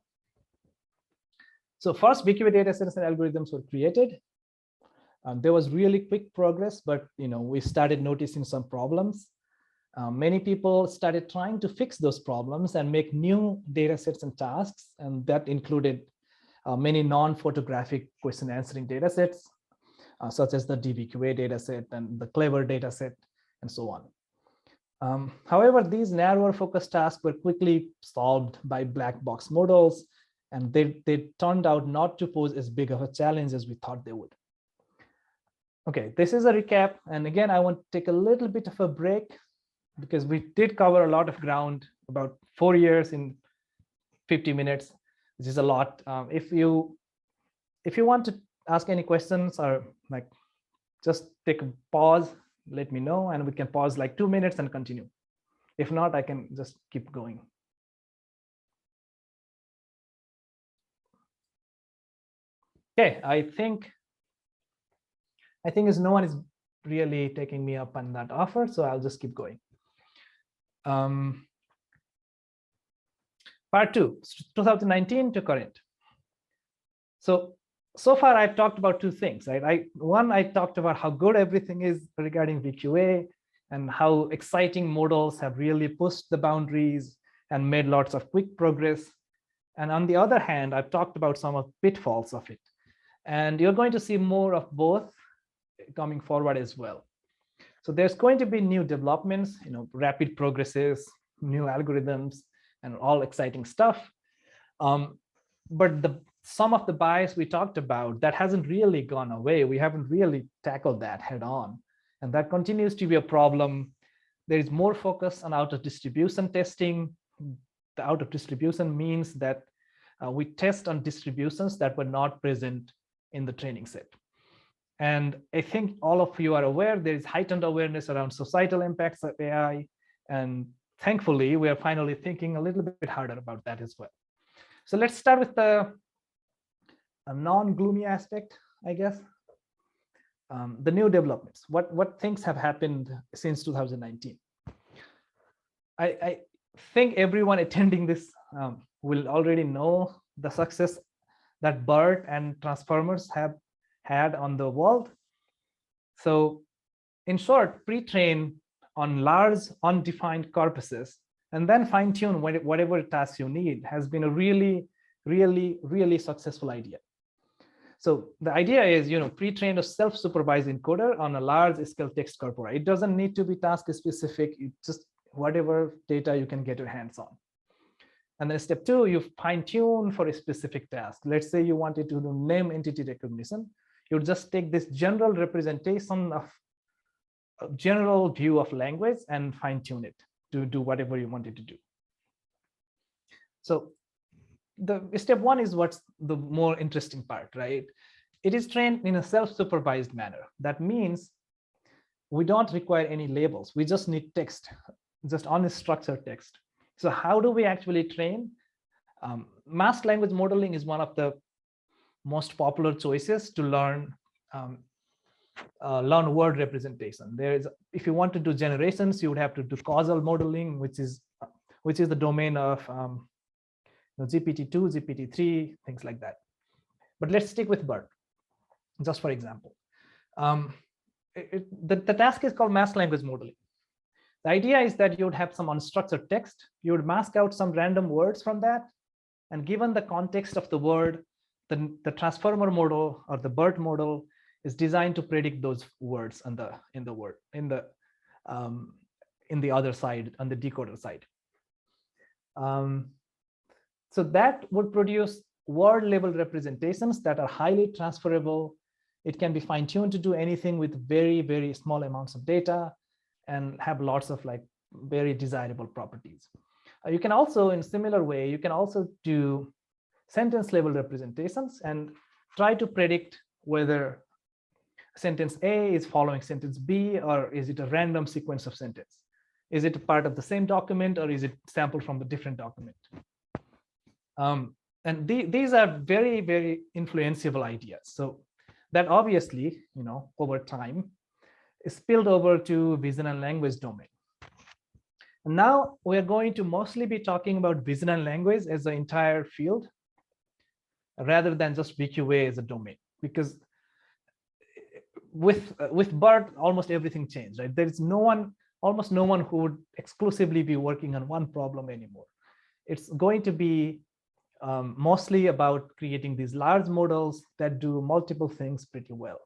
So first, VQA datasets and algorithms were created. There was really quick progress, but we started noticing some problems. Many people started trying to fix those problems and make new datasets and tasks, and that included many non-photographic question answering datasets, such as the DVQA dataset and the Clever dataset, and so on. However, these narrower focus tasks were quickly solved by black box models, and they turned out not to pose as big of a challenge as we thought they would. Okay, this is a recap. And again, I want to take a little bit of a break because we did cover a lot of ground, about 4 years in 50 minutes, which is a lot. If you want to ask any questions or like just take a pause, let me know, and we can pause like 2 minutes and continue. If not, I can just keep going. Okay, I think no one is really taking me up on that offer, so I'll just keep going. Part 2, 2019 to current. So far I've talked about two things, right? I talked about how good everything is regarding VQA and how exciting models have really pushed the boundaries and made lots of quick progress. And on the other hand, I've talked about some of the pitfalls of it. And you're going to see more of both coming forward as well. So there's going to be new developments, rapid progresses, new algorithms, and all exciting stuff. But some of the bias we talked about, that hasn't really gone away. We haven't really tackled that head on. And that continues to be a problem. There is more focus on out of distribution testing. The out of distribution means that we test on distributions that were not present in the training set. And I think all of you are aware there is heightened awareness around societal impacts of AI. And thankfully, we are finally thinking a little bit harder about that as well. So let's start with the non-gloomy aspect, I guess. The new developments, what things have happened since 2019. I think everyone attending this will already know the success that BERT and transformers have had on the world. So in short, pre-train on large undefined corpuses and then fine-tune whatever tasks you need has been a really successful idea. So the idea is, pre-train a self-supervised encoder on a large scale text corpora. It doesn't need to be task specific, just whatever data you can get your hands on. And then step 2, you fine-tune for a specific task. Let's say you wanted to do name entity recognition. You just take this general representation of a general view of language and fine-tune it to do whatever you wanted to do. So the step 1 is what's the more interesting part, right? It is trained in a self-supervised manner. That means we don't require any labels. We just need text, just unstructured text. So how do we actually train? Masked language modeling is one of the most popular choices to learn word representation. If you want to do generations, you would have to do causal modeling, which is the domain of GPT-2, GPT-3, things like that. But let's stick with BERT, just for example. The task is called masked language modeling. The idea is that you would have some unstructured text, you would mask out some random words from that, and given the context of the word, the transformer model or the BERT model is designed to predict those words in the other side, on the decoder side. So that would produce word level representations that are highly transferable. It can be fine-tuned to do anything with very small amounts of data and have lots of very desirable properties. You can also, in similar way, you can also do sentence level representations and try to predict whether sentence A is following sentence B, or is it a random sequence of sentence? Is it a part of the same document, or is it sampled from a different document? And these are very influenceable ideas. So that obviously, over time, is spilled over to vision and language domain. And now we're going to mostly be talking about vision and language as the entire field, rather than just VQA as a domain, because with BERT, almost everything changed, right? There is almost no one who would exclusively be working on one problem anymore. It's going to be mostly about creating these large models that do multiple things pretty well.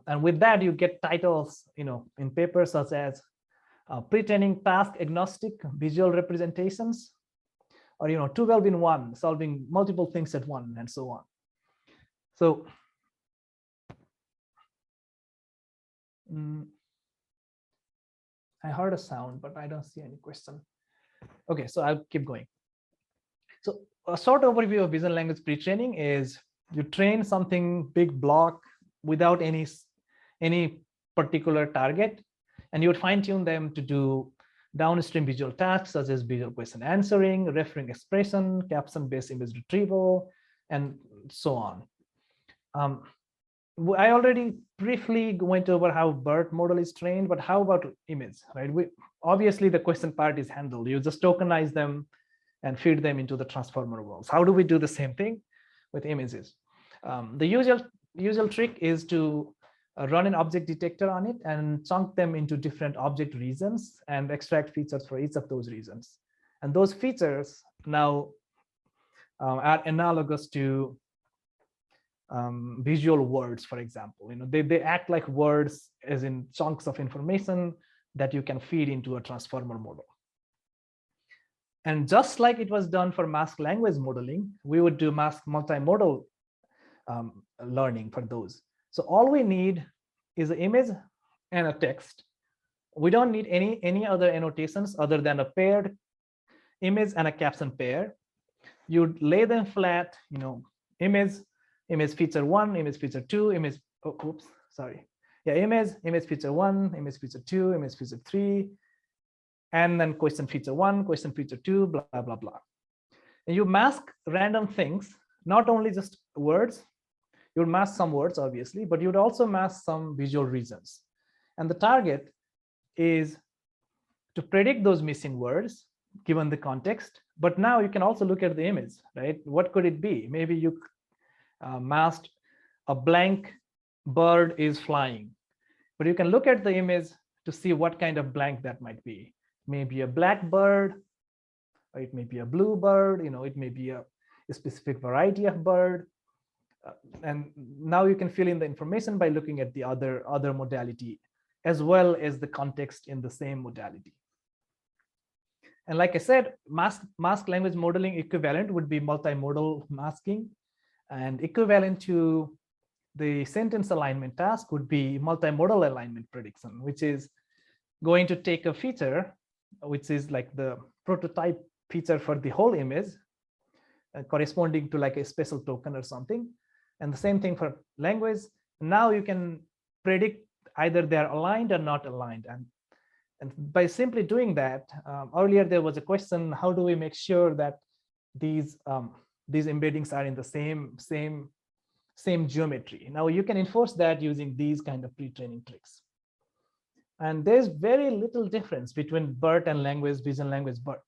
And with that, you get titles, in papers such as pre-training task agnostic visual representations, or 12 in 1, solving multiple things at one, and so on. So I heard a sound, but I don't see any question. Okay, so I'll keep going. So a short overview of vision language pre-training is you train something big block without any particular target, and you would fine-tune them to do downstream visual tasks such as visual question answering, referring expression, caption-based image retrieval, and so on. I already briefly went over how BERT model is trained, but how about image, right? Obviously, the question part is handled. You just tokenize them and feed them into the transformer worlds. How do we do the same thing with images? The usual trick is to run an object detector on it and chunk them into different object regions and extract features for each of those regions. And those features now are analogous to visual words, for example. They act like words, as in chunks of information that you can feed into a transformer model. And just like it was done for masked language modeling, we would do masked multimodal learning for those. So all we need is an image and a text. We don't need any other annotations other than a paired image and a caption pair. you'd lay them flat, image, image feature 1, image feature 2, image, oops, sorry. Yeah, image feature 1, image feature 2, image feature 3, and then question feature 1, question feature 2, blah, blah, blah. And you mask random things, not only just words, you'd mask some words, obviously, but you'd also mask some visual regions. And the target is to predict those missing words given the context. But now you can also look at the image, right? What could it be? Maybe you masked a blank bird is flying, but you can look at the image to see what kind of blank that might be. Maybe a black bird, or it may be a blue bird, it may be a specific variety of bird. And now you can fill in the information by looking at the other modality, as well as the context in the same modality. And like I said, mask language modeling equivalent would be multimodal masking, and equivalent to the sentence alignment task would be multimodal alignment prediction, which is going to take a feature, which is like the prototype feature for the whole image, corresponding to like a special token or something. And the same thing for language. Now you can predict either they're aligned or not aligned. And by simply doing that, earlier there was a question, how do we make sure that these embeddings are in the same geometry? Now you can enforce that using these kind of pre-training tricks. And there's very little difference between BERT and vision language BERT.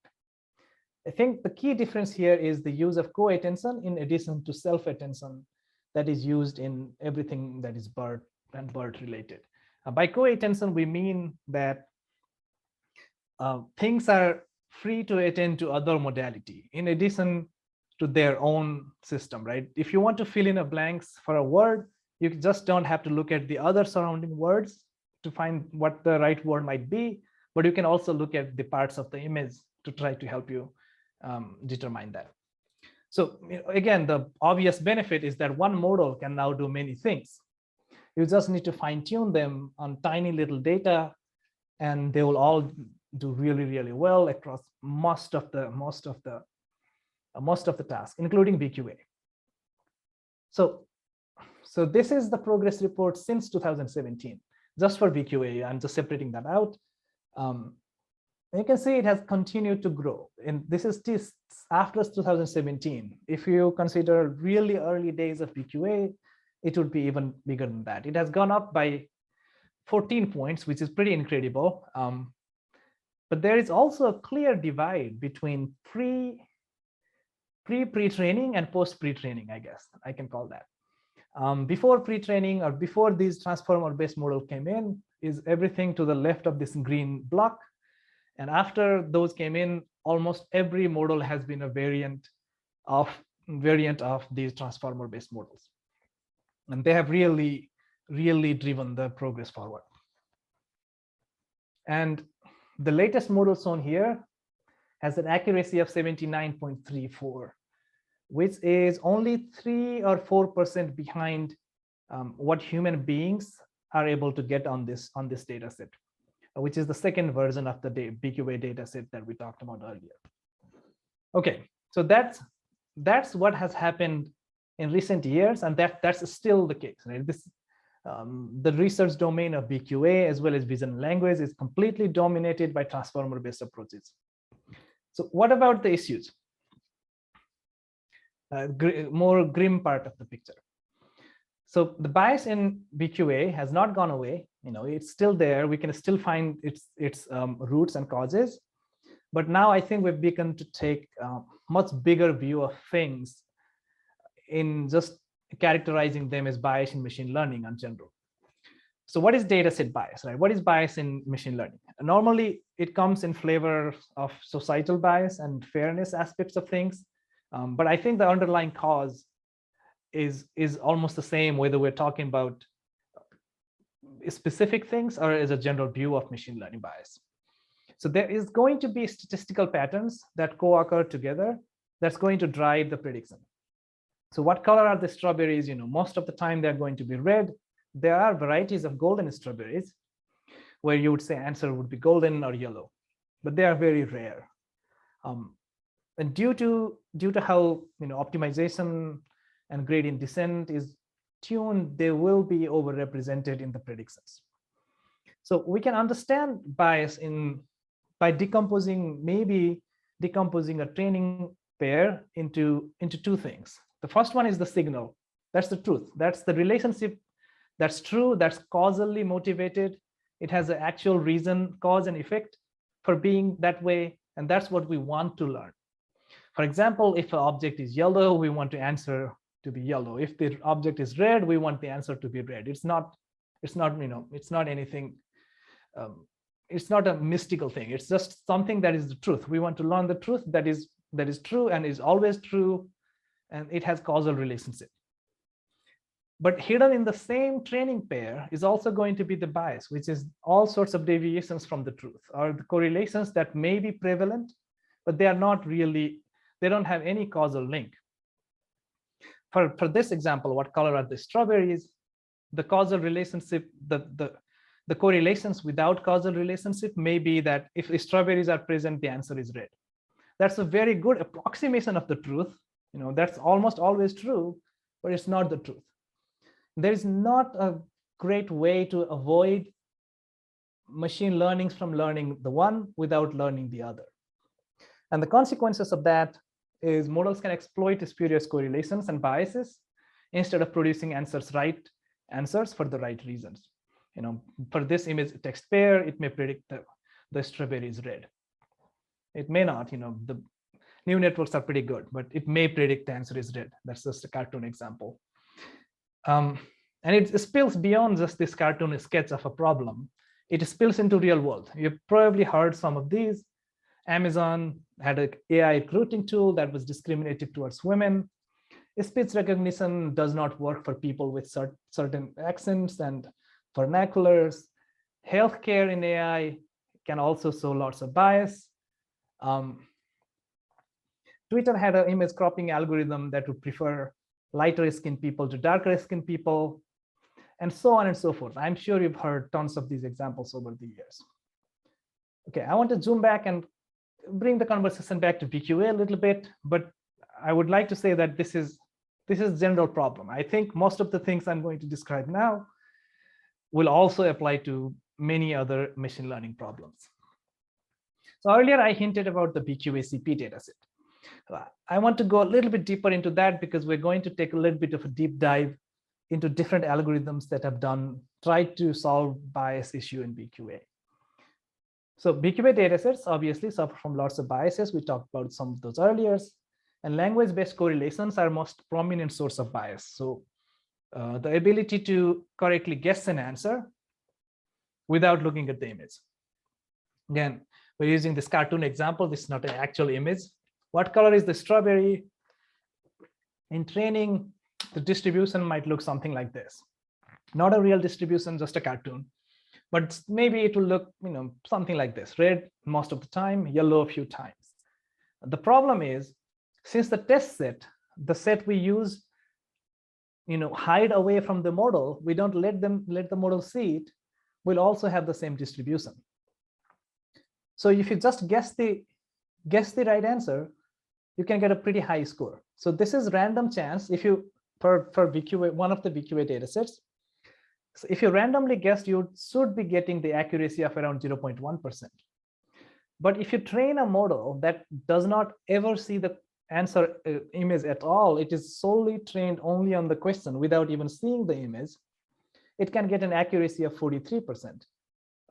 I think the key difference here is the use of co-attention in addition to self-attention that is used in everything that is BERT and BERT related. By co-attention, we mean that things are free to attend to other modality in addition to their own system, right? If you want to fill in a blanks for a word, you just don't have to look at the other surrounding words to find what the right word might be, but you can also look at the parts of the image to try to help you determine that. So again, the obvious benefit is that one model can now do many things. You just need to fine tune them on tiny little data, and they will all do really, really well across most of the tasks, including VQA. So this is the progress report since 2017, just for VQA. I'm just separating that out. You can see it has continued to grow, and this is just after 2017. If you consider really early days of VQA, it would be even bigger than that. It has gone up by 14 points, which is pretty incredible. But there is also a clear divide between pre-training and post-pre-training, I guess I can call that. Before pre-training, or before these transformer-based model came in, is everything to the left of this green block. And after those came in, almost every model has been a variant of these transformer-based models. And they have really, really driven the progress forward. And the latest model shown here has an accuracy of 79.34, which is only 3 or 4% behind what human beings are able to get on this data set, which is the second version of the VQA data set that we talked about earlier. Okay, so that's what has happened in recent years, and that's still the case, right? The research domain of VQA as well as vision language is completely dominated by transformer-based approaches. So what about the issues? More grim part of the picture. So the bias in VQA has not gone away. It's still there. We can still find its roots and causes. But now I think we've begun to take a much bigger view of things in just characterizing them as bias in machine learning in general. So what is data set bias, right? What is bias in machine learning? Normally, it comes in flavor of societal bias and fairness aspects of things. But I think the underlying cause is almost the same, whether we're talking about specific things or as a general view of machine learning bias. So there is going to be statistical patterns that co-occur together that's going to drive the prediction. So what color are the strawberries? Most of the time they're going to be red. There are varieties of golden strawberries where you would say answer would be golden or yellow, but they are very rare. and due to how optimization and gradient descent is tuned, they will be overrepresented in the predictions. So we can understand bias by maybe decomposing a training pair into two things. The first one is the signal. That's the truth. That's the relationship that's true, that's causally motivated. It has an actual reason, cause and effect for being that way. And that's what we want to learn. For example, if an object is yellow, we want to answer to be yellow. If the object is red, we want the answer to be red. It's not anything. It's not a mystical thing. It's just something that is the truth. We want to learn the truth that is true and is always true, and it has causal relationship. But hidden in the same training pair is also going to be the bias, which is all sorts of deviations from the truth, or the correlations that may be prevalent, but they are not really, they don't have any causal link. For this example, what color are the strawberries? The causal relationship, the correlations without causal relationship may be that if strawberries are present, the answer is red. That's a very good approximation of the truth. That's almost always true, but it's not the truth. There is not a great way to avoid machine learning from learning the one without learning the other. And the consequences of that is models can exploit spurious correlations and biases instead of producing right answers for the right reasons. For this image text pair, it may predict the strawberry is red. It may not. The new networks are pretty good, but it may predict the answer is red. That's just a cartoon example. And it spills beyond just this cartoon sketch of a problem. It spills into real world. You've probably heard some of these. Amazon had an AI recruiting tool that was discriminative towards women. Speech recognition does not work for people with certain accents and vernaculars. Healthcare in AI can also show lots of bias. Twitter had an image cropping algorithm that would prefer lighter skinned people to darker skinned people, and so on and so forth. I'm sure you've heard tons of these examples over the years. Okay, I want to zoom back and bring the conversation back to VQA a little bit, but I would like to say that this is a general problem. I think most of the things I'm going to describe now will also apply to many other machine learning problems. So earlier I hinted about the VQA-CP dataset. I want to go a little bit deeper into that because we're going to take a little bit of a deep dive into different algorithms that have tried to solve bias issue in VQA. So VQA datasets obviously suffer from lots of biases. We talked about some of those earlier, and language-based correlations are most prominent source of bias. So the ability to correctly guess an answer without looking at the image. Again, we're using this cartoon example. This is not an actual image. What color is the strawberry? In training, the distribution might look something like this. Not a real distribution, just a cartoon. But maybe it will look, something like this: red most of the time, yellow a few times. The problem is, since the test set, the set we use, hide away from the model, we don't let the model see it, will also have the same distribution. So if you just guess the right answer, you can get a pretty high score. So this is random chance. If you for VQA, one of the VQA datasets, so if you randomly guessed, you should be getting the accuracy of around 0.1%. But if you train a model that does not ever see the answer image at all, it is solely trained only on the question without even seeing the image, it can get an accuracy of 43%,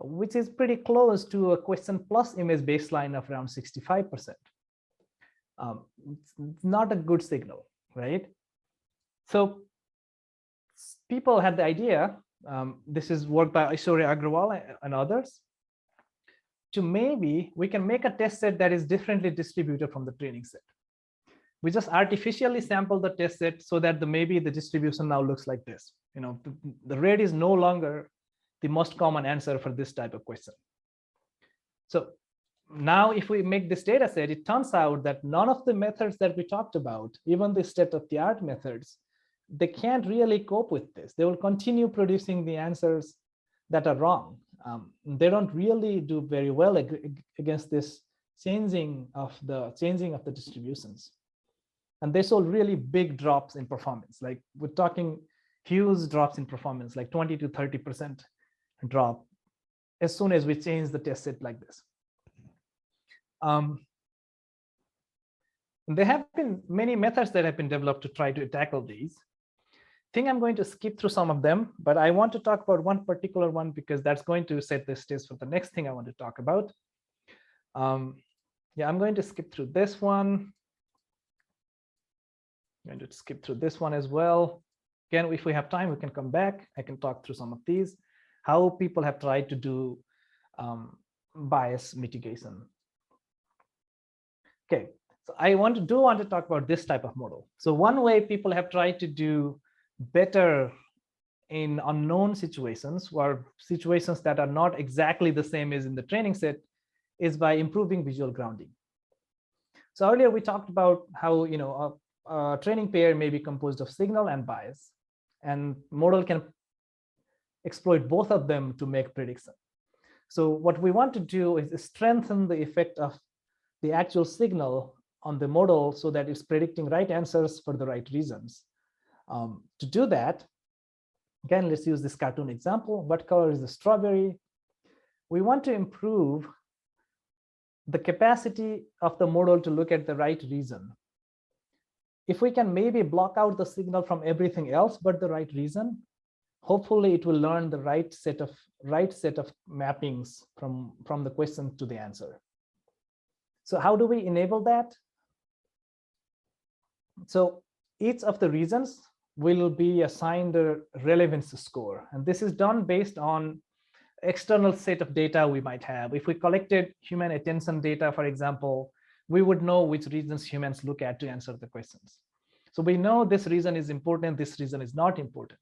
which is pretty close to a question plus image baseline of around 65%. It's not a good signal, right? So people had the idea, this is work by Aishwarya Agrawal and others, to maybe we can make a test set that is differently distributed from the training set. We just artificially sample the test set so that maybe the distribution now looks like this. The red is no longer the most common answer for this type of question. So now if we make this data set, it turns out that none of the methods that we talked about, even the state-of-the-art methods, they can't really cope with this. They will continue producing the answers that are wrong. They don't really do very well against this changing of the distributions. And they saw really big drops in performance. Like we're talking huge drops in performance, like 20 to 30% drop as soon as we change the test set like this. There have been many methods that have been developed to try to tackle these. I think I'm going to skip through some of them, but I want to talk about one particular one because that's going to set the stage for the next thing I want to talk about. Yeah, I'm going to skip through this one. I'm going to skip through this one as well. Again, if we have time, we can come back. I can talk through some of these, how people have tried to do bias mitigation. Okay, so I want to talk about this type of model. So one way people have tried to do better in unknown situations, or situations that are not exactly the same as in the training set, is by improving visual grounding. So earlier we talked about how a training pair may be composed of signal and bias, and model can exploit both of them to make prediction. So what we want to do is strengthen the effect of the actual signal on the model so that it's predicting right answers for the right reasons. To do that, again, let's use this cartoon example. What color is the strawberry? We want to improve the capacity of the model to look at the right reason. If we can maybe block out the signal from everything else but the right reason, hopefully it will learn the right set of mappings from the question to the answer. So how do we enable that? So each of the reasons will be assigned a relevance score, and this is done based on external set of data we might have. If we collected human attention data, for example, we would know which reasons humans look at to answer the questions. So we know this reason is important, this reason is not important.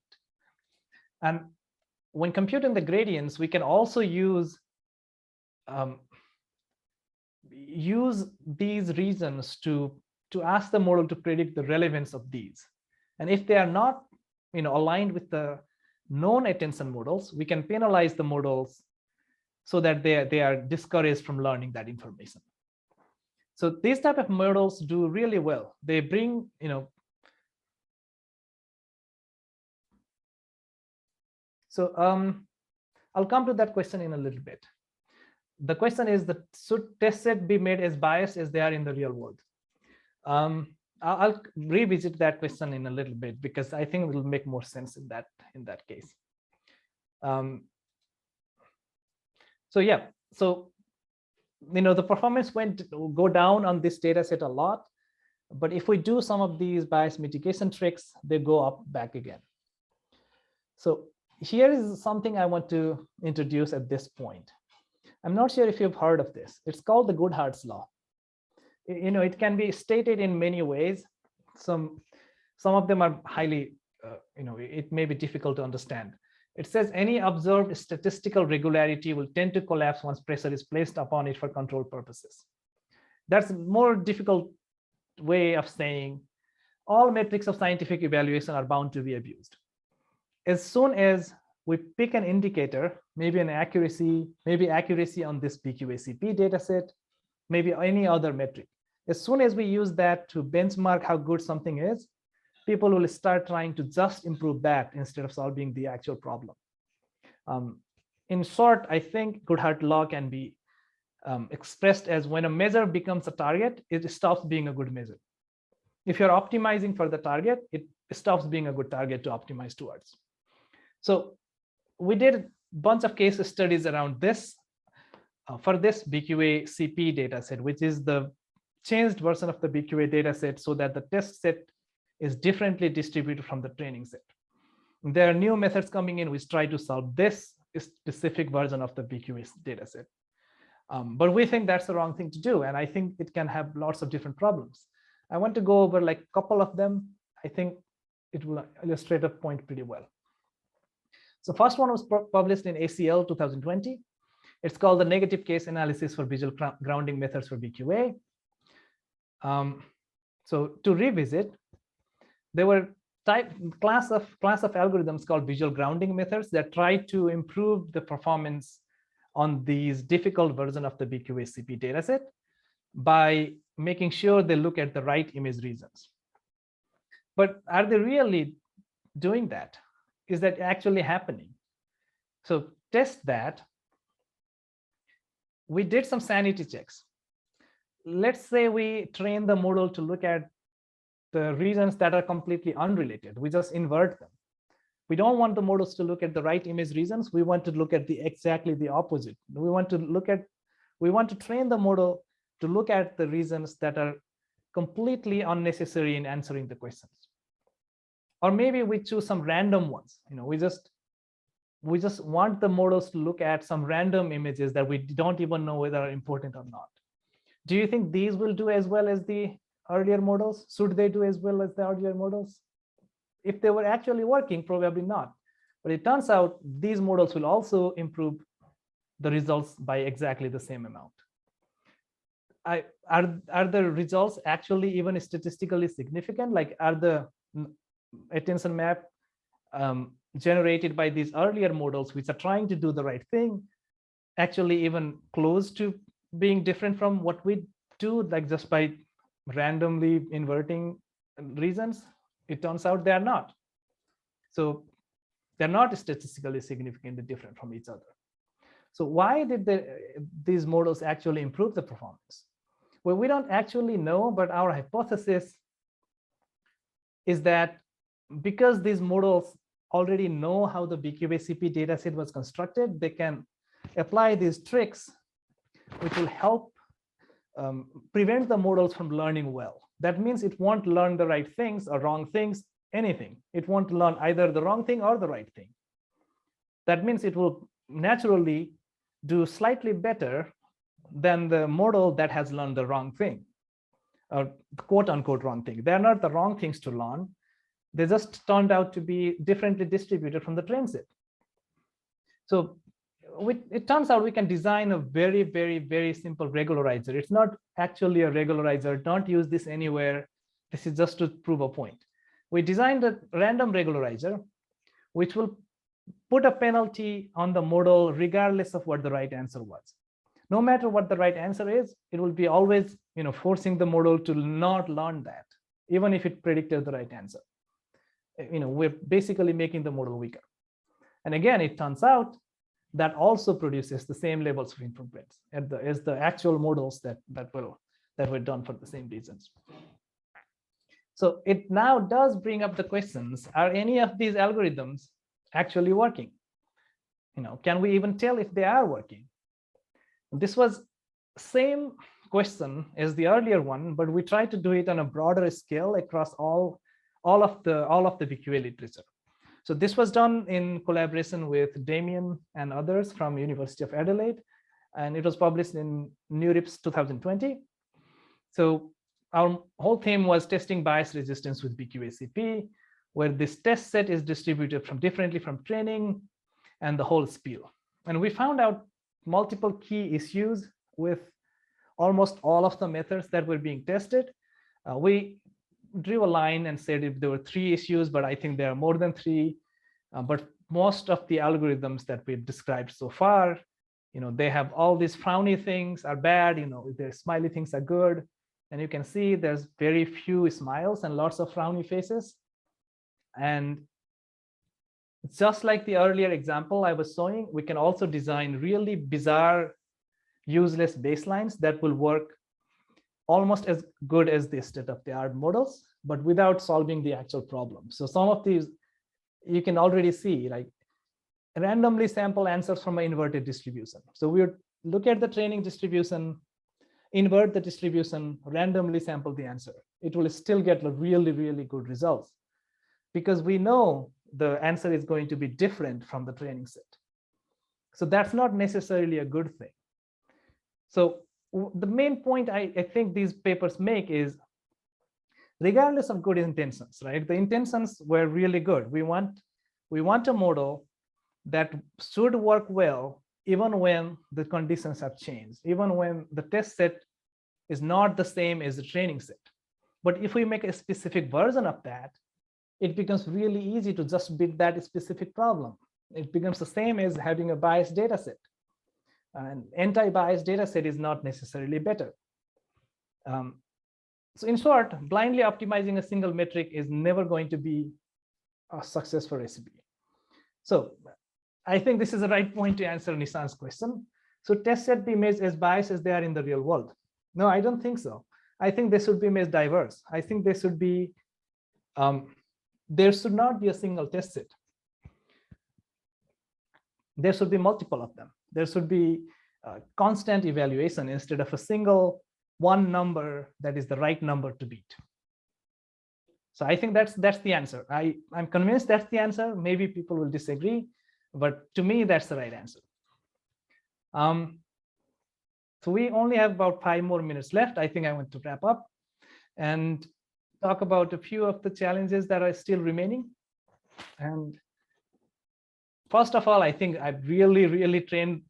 And when computing the gradients, we can also use these reasons to ask the model to predict the relevance of these. And if they are not aligned with the known attention models, we can penalize the models so that they are discouraged from learning that information. So these type of models do really well. They bring, so I'll come to that question in a little bit. The question is that should test set be made as biased as they are in the real world? I'll revisit that question in a little bit because I think it will make more sense in that case. So yeah, so the performance go down on this data set a lot, but if we do some of these bias mitigation tricks, they go up back again. So here is something I want to introduce at this point. I'm not sure if you've heard of this. It's called the Goodhart's law. It can be stated in many ways. Some of them are highly, it may be difficult to understand. It says any observed statistical regularity will tend to collapse once pressure is placed upon it for control purposes. That's a more difficult way of saying all metrics of scientific evaluation are bound to be abused. As soon as we pick an indicator, maybe an accuracy, maybe accuracy on this VQA-CP dataset, maybe any other metric, as soon as we use that to benchmark how good something is, people will start trying to just improve that instead of solving the actual problem. In short, I think Goodhart law can be expressed as when a measure becomes a target, it stops being a good measure. If you're optimizing for the target, it stops being a good target to optimize towards. So we did a bunch of case studies around this for this VQA-CP dataset, which is the changed version of the VQA dataset so that the test set is differently distributed from the training set. There are new methods coming in which try to solve this specific version of the VQA dataset. But we think that's the wrong thing to do. And I think it can have lots of different problems. I want to go over like a couple of them. I think it will illustrate a point pretty well. So first one was published in ACL 2020. It's called the Negative Case Analysis for Visual Grounding Methods for VQA. So to revisit, there were class of algorithms called visual grounding methods that try to improve the performance on these difficult version of the VQA-CP dataset. by making sure they look at the right image reasons. But are they really doing that? Is that actually happening? So test that. We did some sanity checks. Let's say we train the model to look at the reasons that are completely unrelated. We just invert them. We don't want the models to look at the right image reasons. We want to look at exactly the opposite. We want to train the model to look at the reasons that are completely unnecessary in answering the questions. Or maybe we choose some random ones. We just want the models to look at some random images that we don't even know whether are important or not. Do you think these will do as well as the earlier models? Should they do as well as the earlier models? If they were actually working, probably not. But it turns out these models will also improve the results by exactly the same amount. Are the results actually even statistically significant? Like, are the attention map generated by these earlier models, which are trying to do the right thing, actually even close to being different from what we do, like just by randomly inverting reasons? It turns out they are not. So they're not statistically significantly different from each other. So why did these models actually improve the performance? Well, we don't actually know, but our hypothesis is that because these models already know how the VQA-CP dataset was constructed, they can apply these tricks, which will help prevent the models from learning well. That means it won't learn the right things or wrong things, anything. It won't learn either the wrong thing or the right thing. That means it will naturally do slightly better than the model that has learned the wrong thing, or quote unquote wrong thing. They're not the wrong things to learn. They just turned out to be differently distributed from the train set. So it turns out we can design a very, very, very simple regularizer. It's not actually a regularizer. Don't use this anywhere. This is just to prove a point. We designed a random regularizer, which will put a penalty on the model regardless of what the right answer was. No matter what the right answer is, it will be always forcing the model to not learn that, even if it predicted the right answer. We're basically making the model weaker. And again, it turns out that also produces the same levels of improvements as the actual models that were done for the same reasons. So it now does bring up the questions: are any of these algorithms actually working? Can we even tell if they are working? This was same question as the earlier one, but we tried to do it on a broader scale across all of the VQA literature. So this was done in collaboration with Damien and others from University of Adelaide, and it was published in NeurIPS 2020. So our whole theme was testing bias resistance with VQA-CP, where this test set is distributed differently from training and the whole spiel. And we found out multiple key issues with almost all of the methods that were being tested. We drew a line and said if there were 3 issues, but I think there are more than 3. But most of the algorithms that we've described so far, they have all these frowny things are bad, their smiley things are good. And you can see there's very few smiles and lots of frowny faces. And just like the earlier example I was showing, we can also design really bizarre, useless baselines that will work almost as good as the state-of-the-art models, but without solving the actual problem. So some of these you can already see, like randomly sample answers from an inverted distribution. So we would look at the training distribution, invert the distribution, randomly sample the answer. It will still get really, really good results because we know the answer is going to be different from the training set. So that's not necessarily a good thing. So the main point I think these papers make is, regardless of good intentions, right? The intentions were really good. We want a model that should work well even when the conditions have changed, even when the test set is not the same as the training set. But if we make a specific version of that, it becomes really easy to just beat that specific problem. It becomes the same as having a biased data set. An anti-biased data set is not necessarily better. So in short, blindly optimizing a single metric is never going to be a successful recipe. So I think this is the right point to answer Nissan's question. So test set be imaged as biased as they are in the real world. No, I don't think so. I think they should be imaged diverse. I think they should be, there should not be a single test set. There should be multiple of them. There should be constant evaluation instead of a single one number that is the right number to beat. So I think that's the answer. I'm convinced that's the answer. Maybe people will disagree, but to me, that's the right answer. So we only have about 5 more minutes left. I think I want to wrap up and talk about a few of the challenges that are still remaining. And first of all, I think I've really trained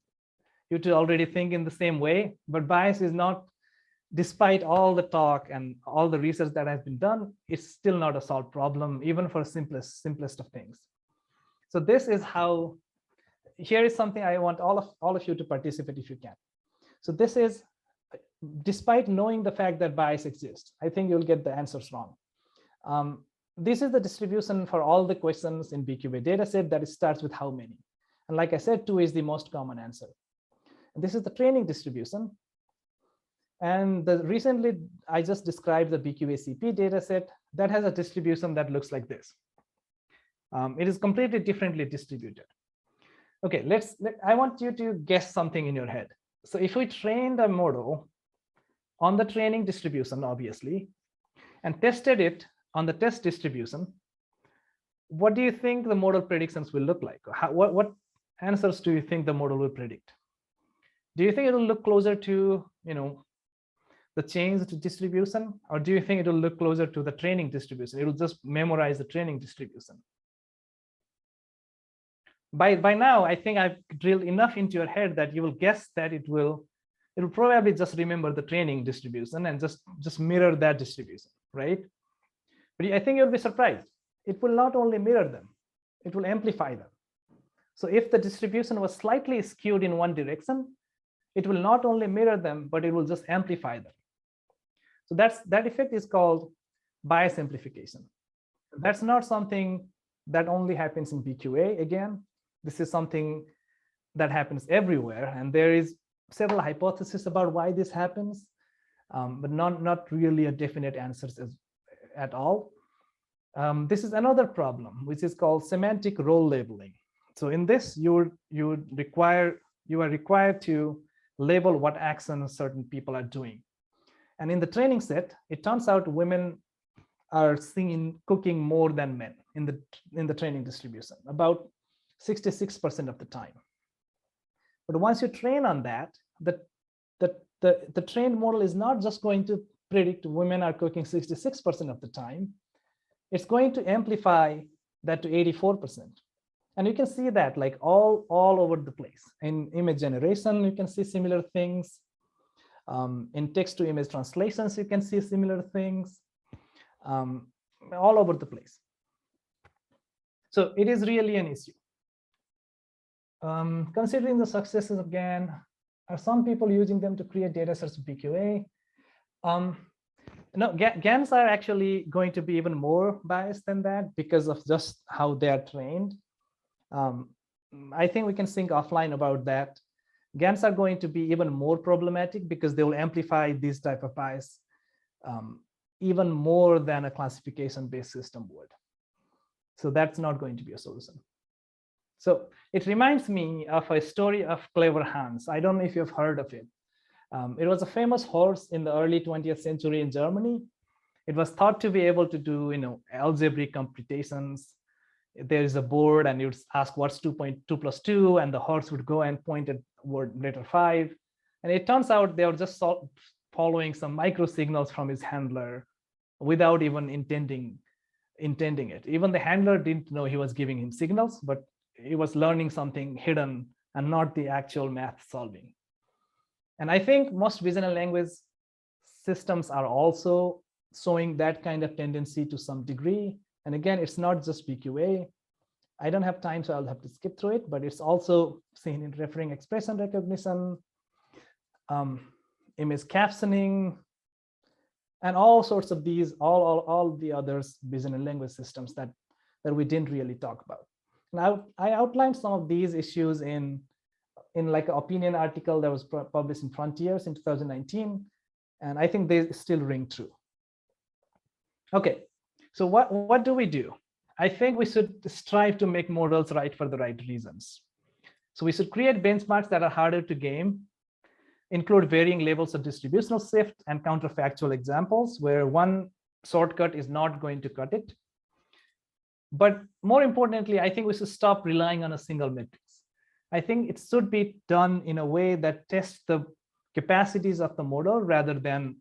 you to already think in the same way, but bias is not, despite all the talk and all the research that has been done, it's still not a solved problem, even for simplest of things. So this is how, here is something I want all of you to participate if you can. So this is, despite knowing the fact that bias exists, I think you'll get the answers wrong. This is the distribution for all the questions in VQA dataset that it starts with how many. And like I said, 2 is the most common answer. And this is the training distribution. And recently, I just described the VQA-CP dataset that has a distribution that looks like this. It is completely differently distributed. Okay, I want you to guess something in your head. So if we trained a model on the training distribution, obviously, and tested it on the test distribution, what do you think the model predictions will look like? What answers do you think the model will predict? Do you think it will look closer to, the changed distribution, or do you think it will look closer to the training distribution? It will just memorize the training distribution. By now, I think I've drilled enough into your head that you will guess that it will probably just remember the training distribution and just mirror that distribution, right? But I think you'll be surprised. It will not only mirror them, it will amplify them. So if the distribution was slightly skewed in one direction, it will not only mirror them, but it will just amplify them. So that effect is called bias amplification. That's not something that only happens in VQA. Again, this is something that happens everywhere, and there is several hypotheses about why this happens, but not really a definite answers at all. This is another problem, which is called semantic role labeling. So in this, you are required to label what actions certain people are doing. And in the training set, it turns out women are seen cooking more than men in the training distribution, about 66% of the time. But once you train on that, the trained model is not just going to predict women are cooking 66% of the time. It's going to amplify that to 84%. And you can see that like all over the place. In image generation, you can see similar things. In text to image translations, you can see similar things all over the place. So it is really an issue. Considering the successes again, are some people using them to create data sets of VQA? No, GANs are actually going to be even more biased than that because of just how they are trained. I think we can think offline about that. GANs are going to be even more problematic because they will amplify this type of bias even more than a classification-based system would. So that's not going to be a solution. So it reminds me of a story of Clever Hans. I don't know if you've heard of it. It was a famous horse in the early 20th century in Germany. It was thought to be able to do, algebraic computations. There is a board and you'd ask what's 2.2 plus 2, and the horse would go and point at word letter 5. And it turns out they were just following some micro signals from his handler without even intending it. Even the handler didn't know he was giving him signals, but he was learning something hidden and not the actual math solving. And I think most vision and language systems are also showing that kind of tendency to some degree. And again, it's not just VQA. I don't have time, so I'll have to skip through it, but it's also seen in referring expression recognition, image captioning, and all sorts of these, all the others vision and language systems that we didn't really talk about. Now, I outlined some of these issues in like an opinion article that was published in Frontiers in 2019, and I think they still ring true. Okay, so what do we do? I think we should strive to make models right for the right reasons. So we should create benchmarks that are harder to game, include varying levels of distributional shift and counterfactual examples where one shortcut is not going to cut it. But more importantly, I think we should stop relying on a single metric. I think it should be done in a way that tests the capacities of the model rather than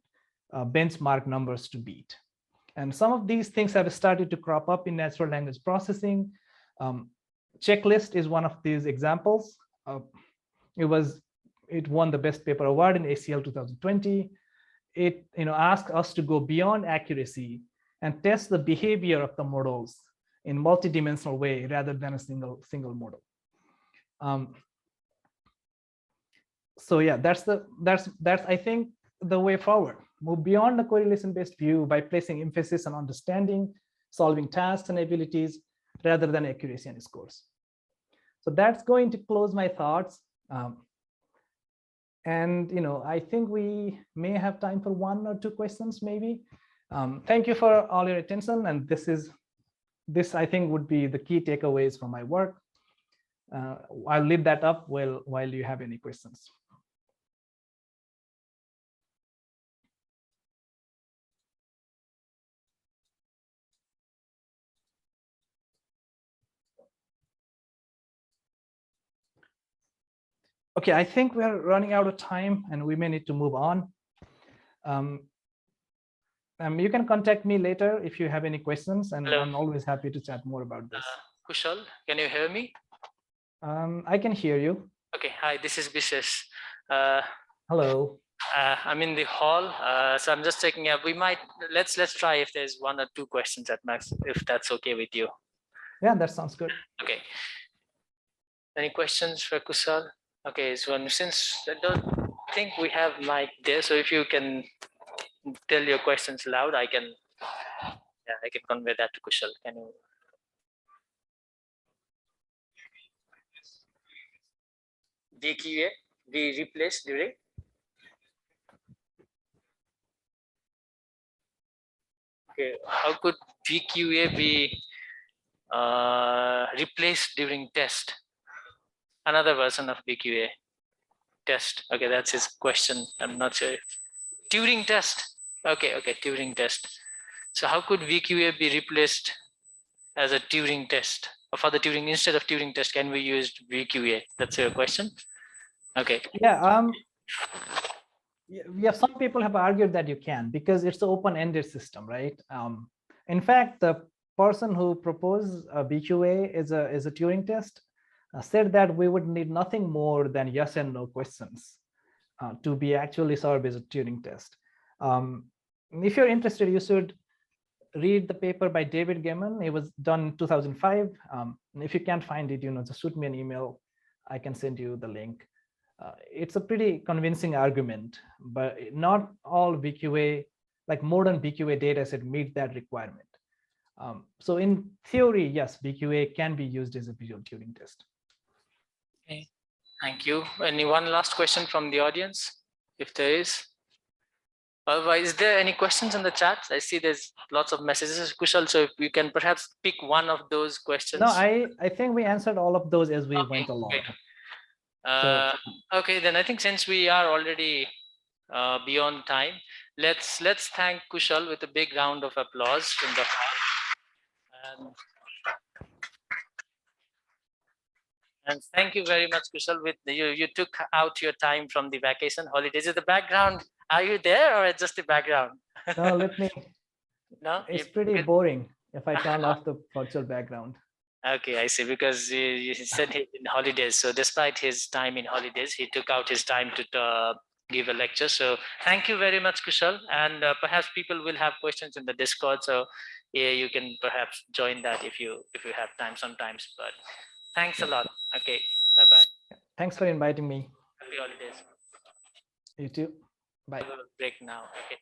benchmark numbers to beat. And some of these things have started to crop up in natural language processing. Checklist is one of these examples. It won the best paper award in ACL 2020. It asked us to go beyond accuracy and test the behavior of the models in multidimensional way rather than a single model. So yeah, that's I think the way forward. Move beyond the correlation-based view by placing emphasis on understanding, solving tasks and abilities rather than accuracy and scores. So that's going to close my thoughts. And I think we may have time for 1 or 2 questions, maybe. Thank you for all your attention. And this I think would be the key takeaways from my work. I'll leave that up while you have any questions. Okay, I think we're running out of time and we may need to move on. You can contact me later if you have any questions, and hello. I'm always happy to chat more about this. Kushal, can you hear me? I can hear you. Okay, hi, this is Bishesh. Hello. I'm in the hall, so I'm just checking up. Let's try if there's 1 or 2 questions at max, if that's okay with you. Yeah, that sounds good. Okay. Any questions for Kushal? Okay, so since I don't think we have mic there, so if you can tell your questions loud, I can convey that to Kushal. Can you? VQA be replaced during? Okay, how could VQA be replaced during test? Another version of VQA test. Okay, that's his question. I'm not sure. Turing test. Okay, Turing test. So how could VQA be replaced as a Turing test? Or for the Turing, instead of Turing test, can we use VQA? That's your question. Okay. Yeah. Some people have argued that you can, because it's an open-ended system, right? In fact, the person who proposed VQA is a Turing test said that we would need nothing more than yes and no questions to be actually served as a Turing test. If you're interested, you should read the paper by David Gaiman. It was done in 2005. If you can't find it, just shoot me an email. I can send you the link. It's a pretty convincing argument, but not all VQA, like modern VQA data set, meet that requirement. So in theory, yes, VQA can be used as a visual Turing test. Okay, thank you. Any one last question from the audience, if there is? Otherwise, is there any questions in the chat? I see there's lots of messages, Kushal, so if you can perhaps pick one of those questions. No, I think we answered all of those as we went along. Okay, then I think since we are already beyond time, let's thank Kushal with a big round of applause from the hall. And thank you very much, Kushal. You took out your time from the vacation holidays. Is the background? Are you there, or just the background? No, let me. No, it's pretty boring if I turn off the virtual background. Okay, I see. Because he said he's in holidays, so despite his time in holidays, he took out his time to give a lecture. So thank you very much, Kushal. And perhaps people will have questions in the Discord, so yeah, you can perhaps join that if you have time sometimes. But thanks a lot. Okay, bye-bye. Thanks for inviting me. Happy holidays. You too. Bye. Break now. Okay.